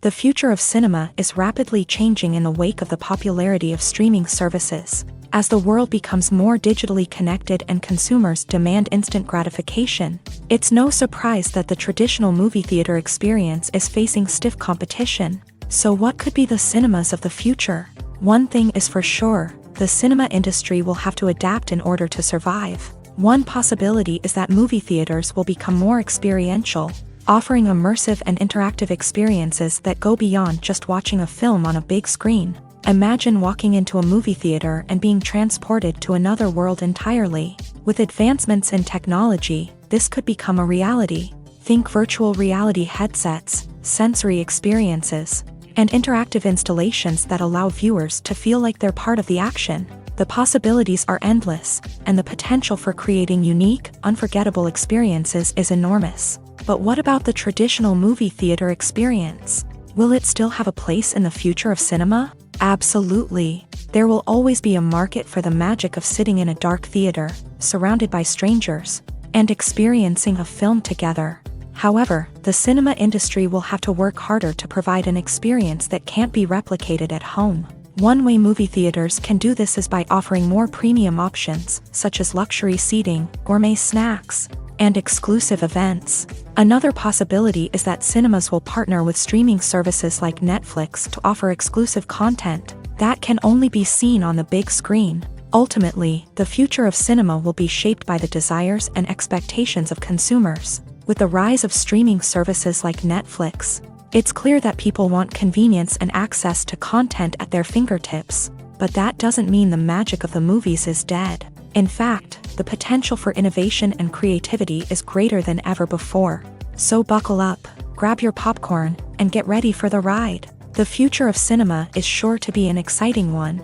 The future of cinema is rapidly changing in the wake of the popularity of streaming services. As the world becomes more digitally connected and consumers demand instant gratification, it's no surprise that the traditional movie theater experience is facing stiff competition. So what could be the cinemas of the future? One thing is for sure, the cinema industry will have to adapt in order to survive. One possibility is that movie theaters will become more experiential, offering immersive and interactive experiences that go beyond just watching a film on a big screen. Imagine walking into a movie theater and being transported to another world entirely. With advancements in technology, this could become a reality. Think virtual reality headsets, sensory experiences, and interactive installations that allow viewers to feel like they're part of the action. The possibilities are endless, and the potential for creating unique, unforgettable experiences is enormous. But what about the traditional movie theater experience? Will it still have a place in the future of cinema? Absolutely. There will always be a market for the magic of sitting in a dark theater, surrounded by strangers, and experiencing a film together. However, the cinema industry will have to work harder to provide an experience that can't be replicated at home. One way movie theaters can do this is by offering more premium options, such as luxury seating, gourmet snacks, and exclusive events. Another possibility is that cinemas will partner with streaming services like Netflix to offer exclusive content that can only be seen on the big screen. Ultimately, the future of cinema will be shaped by the desires and expectations of consumers. With the rise of streaming services like Netflix, it's clear that people want convenience and access to content at their fingertips. But that doesn't mean the magic of the movies is dead. In fact, the potential for innovation and creativity is greater than ever before. So buckle up, grab your popcorn, and get ready for the ride. The future of cinema is sure to be an exciting one.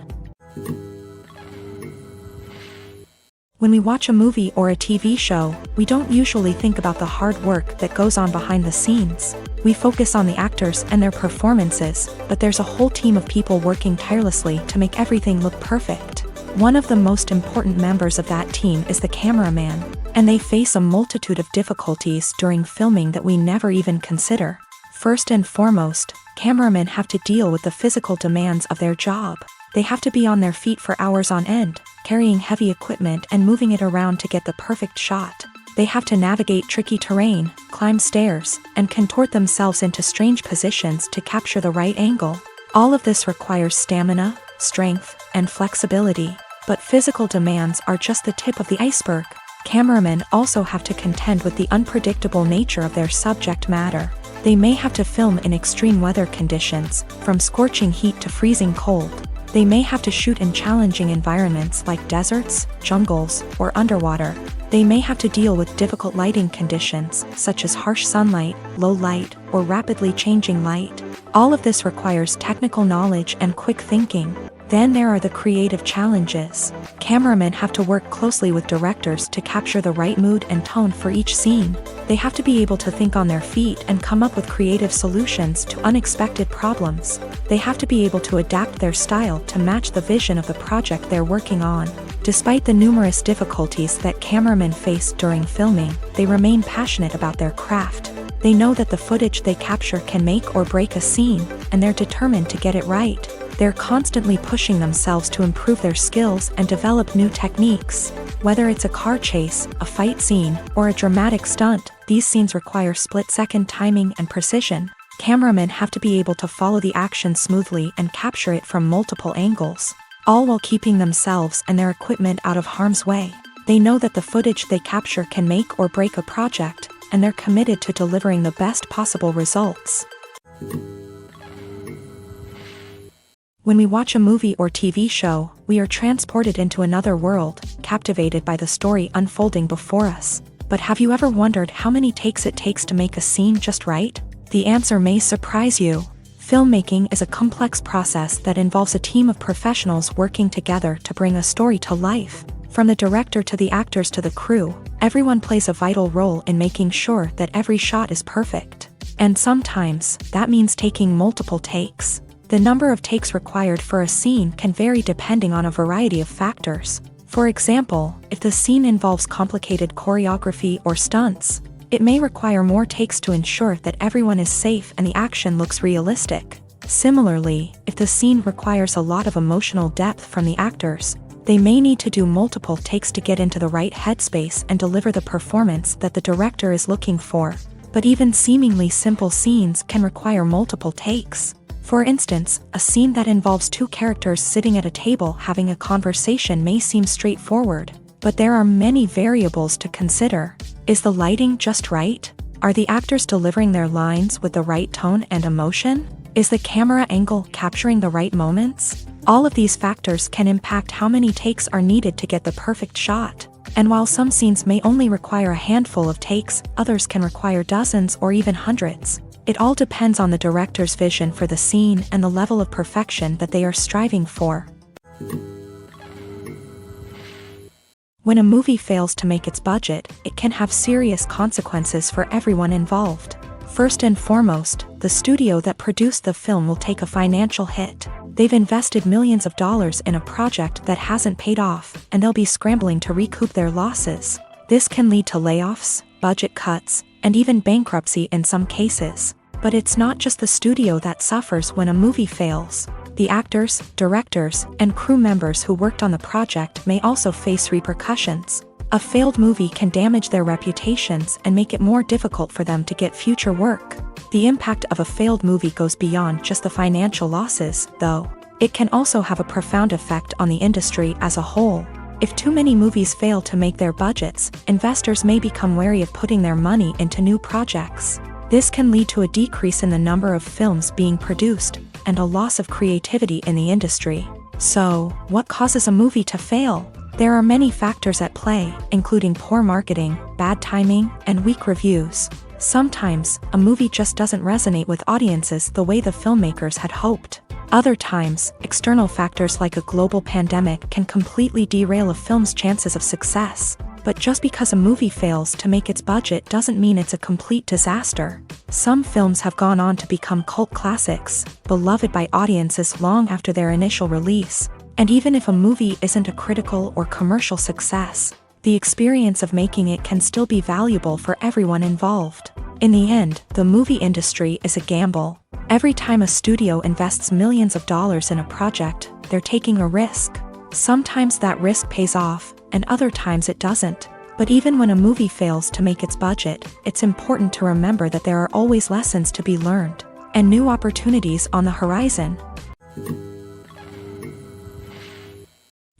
When we watch a movie or a TV show, we don't usually think about the hard work that goes on behind the scenes. We focus on the actors and their performances, but there's a whole team of people working tirelessly to make everything look perfect. One of the most important members of that team is the cameraman, and they face a multitude of difficulties during filming that we never even consider. First and foremost, cameramen have to deal with the physical demands of their job. They have to be on their feet for hours on end, carrying heavy equipment and moving it around to get the perfect shot. They have to navigate tricky terrain, climb stairs, and contort themselves into strange positions to capture the right angle. All of this requires stamina, strength, and flexibility. But physical demands are just the tip of the iceberg. Cameramen also have to contend with the unpredictable nature of their subject matter. They may have to film in extreme weather conditions, from scorching heat to freezing cold. They may have to shoot in challenging environments like deserts, jungles, or underwater. They may have to deal with difficult lighting conditions, such as harsh sunlight, low light, or rapidly changing light. All of this requires technical knowledge and quick thinking. Then there are the creative challenges. Cameramen have to work closely with directors to capture the right mood and tone for each scene. They have to be able to think on their feet and come up with creative solutions to unexpected problems. They have to be able to adapt their style to match the vision of the project they're working on. Despite the numerous difficulties that cameramen face during filming, they remain passionate about their craft. They know that the footage they capture can make or break a scene, and they're determined to get it right. They're constantly pushing themselves to improve their skills and develop new techniques. Whether it's a car chase, a fight scene, or a dramatic stunt, these scenes require split-second timing and precision. Cameramen have to be able to follow the action smoothly and capture it from multiple angles, all while keeping themselves and their equipment out of harm's way. They know that the footage they capture can make or break a project, and they're committed to delivering the best possible results. When we watch a movie or TV show, we are transported into another world, captivated by the story unfolding before us. But have you ever wondered how many takes it takes to make a scene just right? The answer may surprise you. Filmmaking is a complex process that involves a team of professionals working together to bring a story to life. From the director to the actors to the crew, everyone plays a vital role in making sure that every shot is perfect. And sometimes, that means taking multiple takes. The number of takes required for a scene can vary depending on a variety of factors. For example, if the scene involves complicated choreography or stunts, it may require more takes to ensure that everyone is safe and the action looks realistic. Similarly, if the scene requires a lot of emotional depth from the actors, they may need to do multiple takes to get into the right headspace and deliver the performance that the director is looking for. But even seemingly simple scenes can require multiple takes. For instance, a scene that involves two characters sitting at a table having a conversation may seem straightforward, but there are many variables to consider. Is the lighting just right? Are the actors delivering their lines with the right tone and emotion? Is the camera angle capturing the right moments? All of these factors can impact how many takes are needed to get the perfect shot. And while some scenes may only require a handful of takes, others can require dozens or even hundreds. It all depends on the director's vision for the scene and the level of perfection that they are striving for. When a movie fails to make its budget, it can have serious consequences for everyone involved. First and foremost, the studio that produced the film will take a financial hit. They've invested millions of dollars in a project that hasn't paid off, and they'll be scrambling to recoup their losses. This can lead to layoffs, budget cuts, and even bankruptcy in some cases. But it's not just the studio that suffers when a movie fails. The actors, directors, and crew members who worked on the project may also face repercussions. A failed movie can damage their reputations and make it more difficult for them to get future work. The impact of a failed movie goes beyond just the financial losses, though. It can also have a profound effect on the industry as a whole. If too many movies fail to make their budgets, investors may become wary of putting their money into new projects. This can lead to a decrease in the number of films being produced, and a loss of creativity in the industry. So, what causes a movie to fail? There are many factors at play, including poor marketing, bad timing, and weak reviews. Sometimes, a movie just doesn't resonate with audiences the way the filmmakers had hoped. Other times, external factors like a global pandemic can completely derail a film's chances of success. But just because a movie fails to make its budget doesn't mean it's a complete disaster. Some films have gone on to become cult classics, beloved by audiences long after their initial release. And even if a movie isn't a critical or commercial success, the experience of making it can still be valuable for everyone involved. In the end, the movie industry is a gamble. Every time a studio invests millions of dollars in a project, they're taking a risk. Sometimes that risk pays off, and other times it doesn't. But even when a movie fails to make its budget, it's important to remember that there are always lessons to be learned, and new opportunities on the horizon.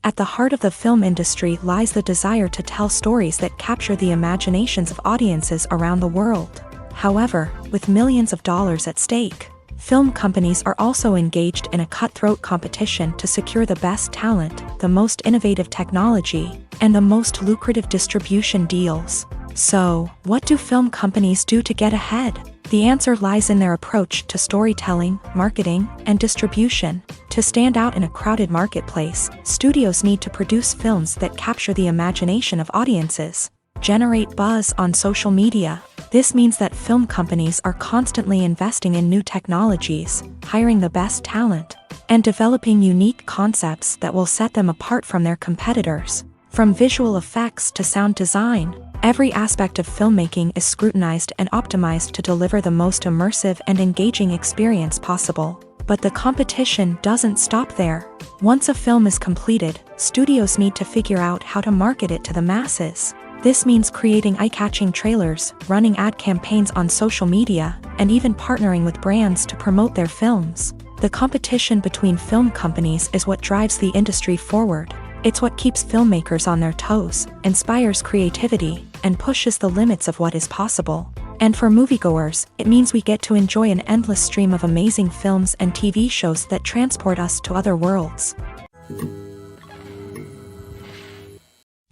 At the heart of the film industry lies the desire to tell stories that capture the imaginations of audiences around the world. However, with millions of dollars at stake, film companies are also engaged in a cutthroat competition to secure the best talent, the most innovative technology, and the most lucrative distribution deals. So, what do film companies do to get ahead? The answer lies in their approach to storytelling, marketing, and distribution. To stand out in a crowded marketplace, studios need to produce films that capture the imagination of audiences, generate buzz on social media. This means that film companies are constantly investing in new technologies, hiring the best talent, and developing unique concepts that will set them apart from their competitors. From visual effects to sound design, every aspect of filmmaking is scrutinized and optimized to deliver the most immersive and engaging experience possible. But the competition doesn't stop there. Once a film is completed, studios need to figure out how to market it to the masses. This means creating eye-catching trailers, running ad campaigns on social media, and even partnering with brands to promote their films. The competition between film companies is what drives the industry forward. It's what keeps filmmakers on their toes, inspires creativity, and pushes the limits of what is possible. And for moviegoers, it means we get to enjoy an endless stream of amazing films and TV shows that transport us to other worlds.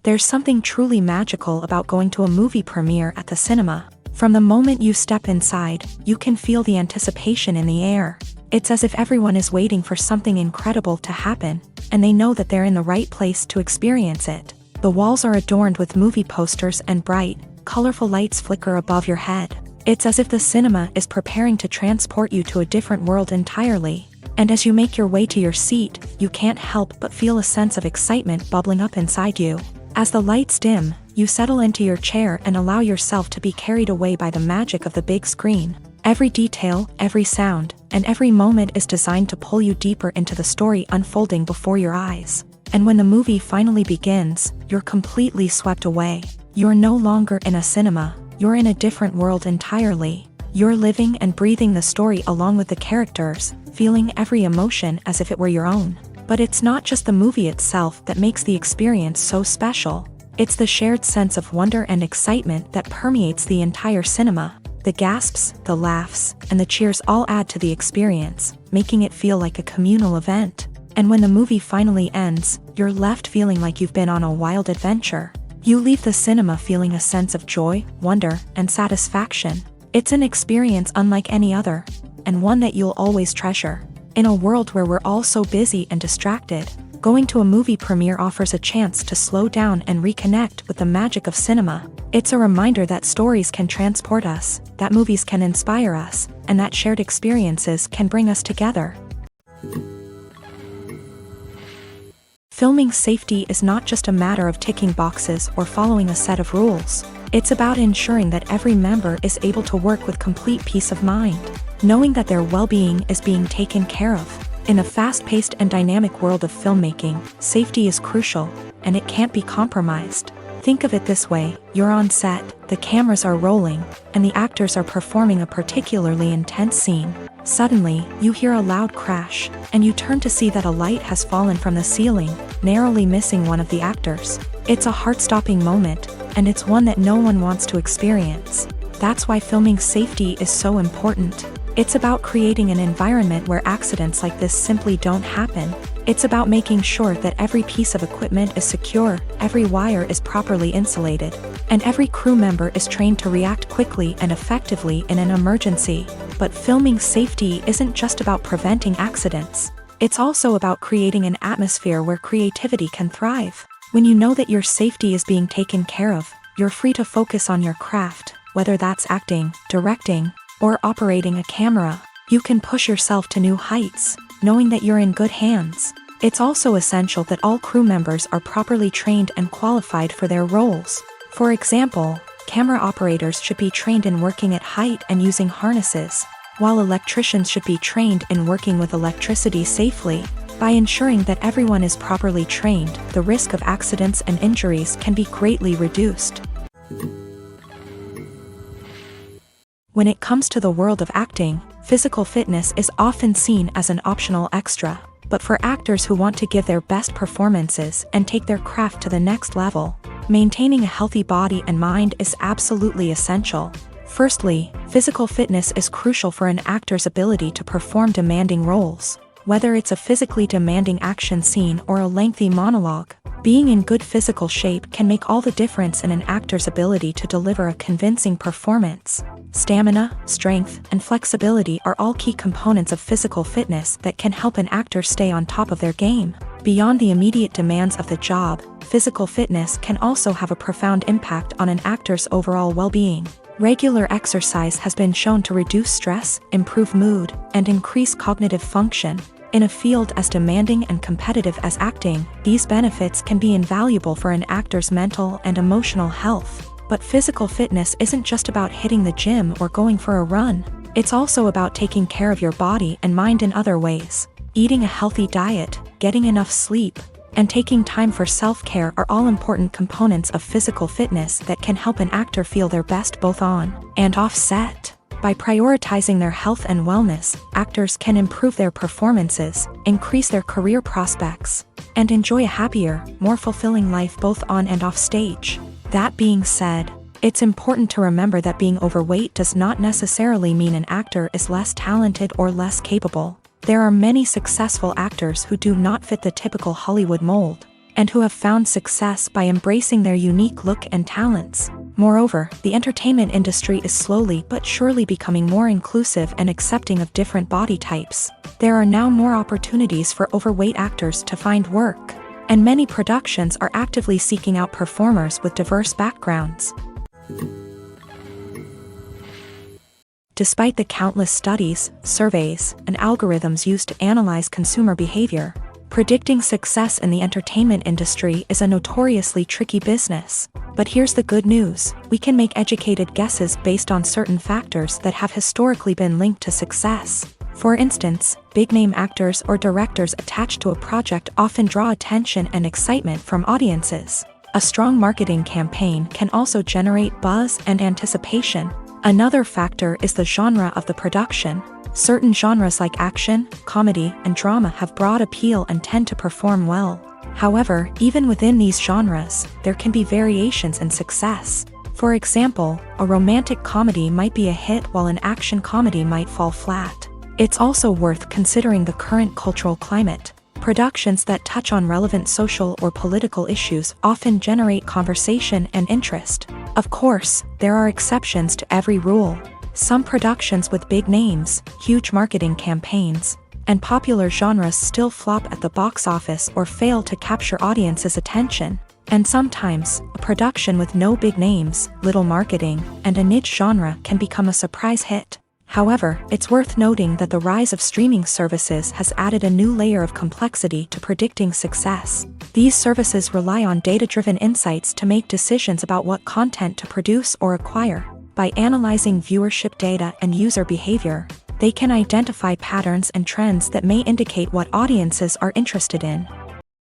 There's something truly magical about going to a movie premiere at the cinema. From the moment you step inside, you can feel the anticipation in the air. It's as if everyone is waiting for something incredible to happen, and they know that they're in the right place to experience it. The walls are adorned with movie posters and bright, colorful lights flicker above your head. It's as if the cinema is preparing to transport you to a different world entirely. And as you make your way to your seat, you can't help but feel a sense of excitement bubbling up inside you. As the lights dim, you settle into your chair and allow yourself to be carried away by the magic of the big screen. Every detail, every sound, and every moment is designed to pull you deeper into the story unfolding before your eyes. And when the movie finally begins, you're completely swept away. You're no longer in a cinema, you're in a different world entirely. You're living and breathing the story along with the characters, feeling every emotion as if it were your own. But it's not just the movie itself that makes the experience so special. It's the shared sense of wonder and excitement that permeates the entire cinema. The gasps, the laughs, and the cheers all add to the experience, making it feel like a communal event. And when the movie finally ends, you're left feeling like you've been on a wild adventure. You leave the cinema feeling a sense of joy, wonder, and satisfaction. It's an experience unlike any other, and one that you'll always treasure. In a world where we're all so busy and distracted, going to a movie premiere offers a chance to slow down and reconnect with the magic of cinema. It's a reminder that stories can transport us, that movies can inspire us, and that shared experiences can bring us together. Filming safety is not just a matter of ticking boxes or following a set of rules. It's about ensuring that every member is able to work with complete peace of mind, knowing that their well-being is being taken care of. In a fast-paced and dynamic world of filmmaking, safety is crucial, and it can't be compromised. Think of it this way: you're on set, the cameras are rolling, and the actors are performing a particularly intense scene. Suddenly, you hear a loud crash, and you turn to see that a light has fallen from the ceiling, narrowly missing one of the actors. It's a heart-stopping moment, and it's one that no one wants to experience. That's why filming safety is so important. It's about creating an environment where accidents like this simply don't happen. It's about making sure that every piece of equipment is secure, every wire is properly insulated, and every crew member is trained to react quickly and effectively in an emergency. But filming safety isn't just about preventing accidents. It's also about creating an atmosphere where creativity can thrive. When you know that your safety is being taken care of, you're free to focus on your craft, whether that's acting, directing, or operating a camera. You can push yourself to new heights, knowing that you're in good hands. It's also essential that all crew members are properly trained and qualified for their roles. For example, camera operators should be trained in working at height and using harnesses, while electricians should be trained in working with electricity safely. By ensuring that everyone is properly trained, the risk of accidents and injuries can be greatly reduced. When it comes to the world of acting, physical fitness is often seen as an optional extra. But for actors who want to give their best performances and take their craft to the next level, maintaining a healthy body and mind is absolutely essential. Firstly, physical fitness is crucial for an actor's ability to perform demanding roles. Whether it's a physically demanding action scene or a lengthy monologue, being in good physical shape can make all the difference in an actor's ability to deliver a convincing performance. Stamina, strength, and flexibility are all key components of physical fitness that can help an actor stay on top of their game. Beyond the immediate demands of the job, physical fitness can also have a profound impact on an actor's overall well-being. Regular exercise has been shown to reduce stress, improve mood, and increase cognitive function. In a field as demanding and competitive as acting, these benefits can be invaluable for an actor's mental and emotional health. But physical fitness isn't just about hitting the gym or going for a run. It's also about taking care of your body and mind in other ways. Eating a healthy diet, getting enough sleep, and taking time for self-care are all important components of physical fitness that can help an actor feel their best both on and off set. By prioritizing their health and wellness, actors can improve their performances, increase their career prospects, and enjoy a happier, more fulfilling life both on and off stage. That being said, it's important to remember that being overweight does not necessarily mean an actor is less talented or less capable. There are many successful actors who do not fit the typical Hollywood mold, and who have found success by embracing their unique look and talents. Moreover, the entertainment industry is slowly but surely becoming more inclusive and accepting of different body types. There are now more opportunities for overweight actors to find work, and many productions are actively seeking out performers with diverse backgrounds. Despite the countless studies, surveys, and algorithms used to analyze consumer behavior, predicting success in the entertainment industry is a notoriously tricky business. But here's the good news: we can make educated guesses based on certain factors that have historically been linked to success. For instance, big-name actors or directors attached to a project often draw attention and excitement from audiences. A strong marketing campaign can also generate buzz and anticipation. Another factor is the genre of the production. Certain genres like action, comedy, and drama have broad appeal and tend to perform well. However, even within these genres, there can be variations in success. For example, a romantic comedy might be a hit while an action comedy might fall flat. It's also worth considering the current cultural climate. Productions that touch on relevant social or political issues often generate conversation and interest. Of course, there are exceptions to every rule. Some productions with big names, huge marketing campaigns, and popular genres still flop at the box office or fail to capture audiences' attention. And sometimes, a production with no big names, little marketing, and a niche genre can become a surprise hit. However, it's worth noting that the rise of streaming services has added a new layer of complexity to predicting success. These services rely on data-driven insights to make decisions about what content to produce or acquire. By analyzing viewership data and user behavior, they can identify patterns and trends that may indicate what audiences are interested in.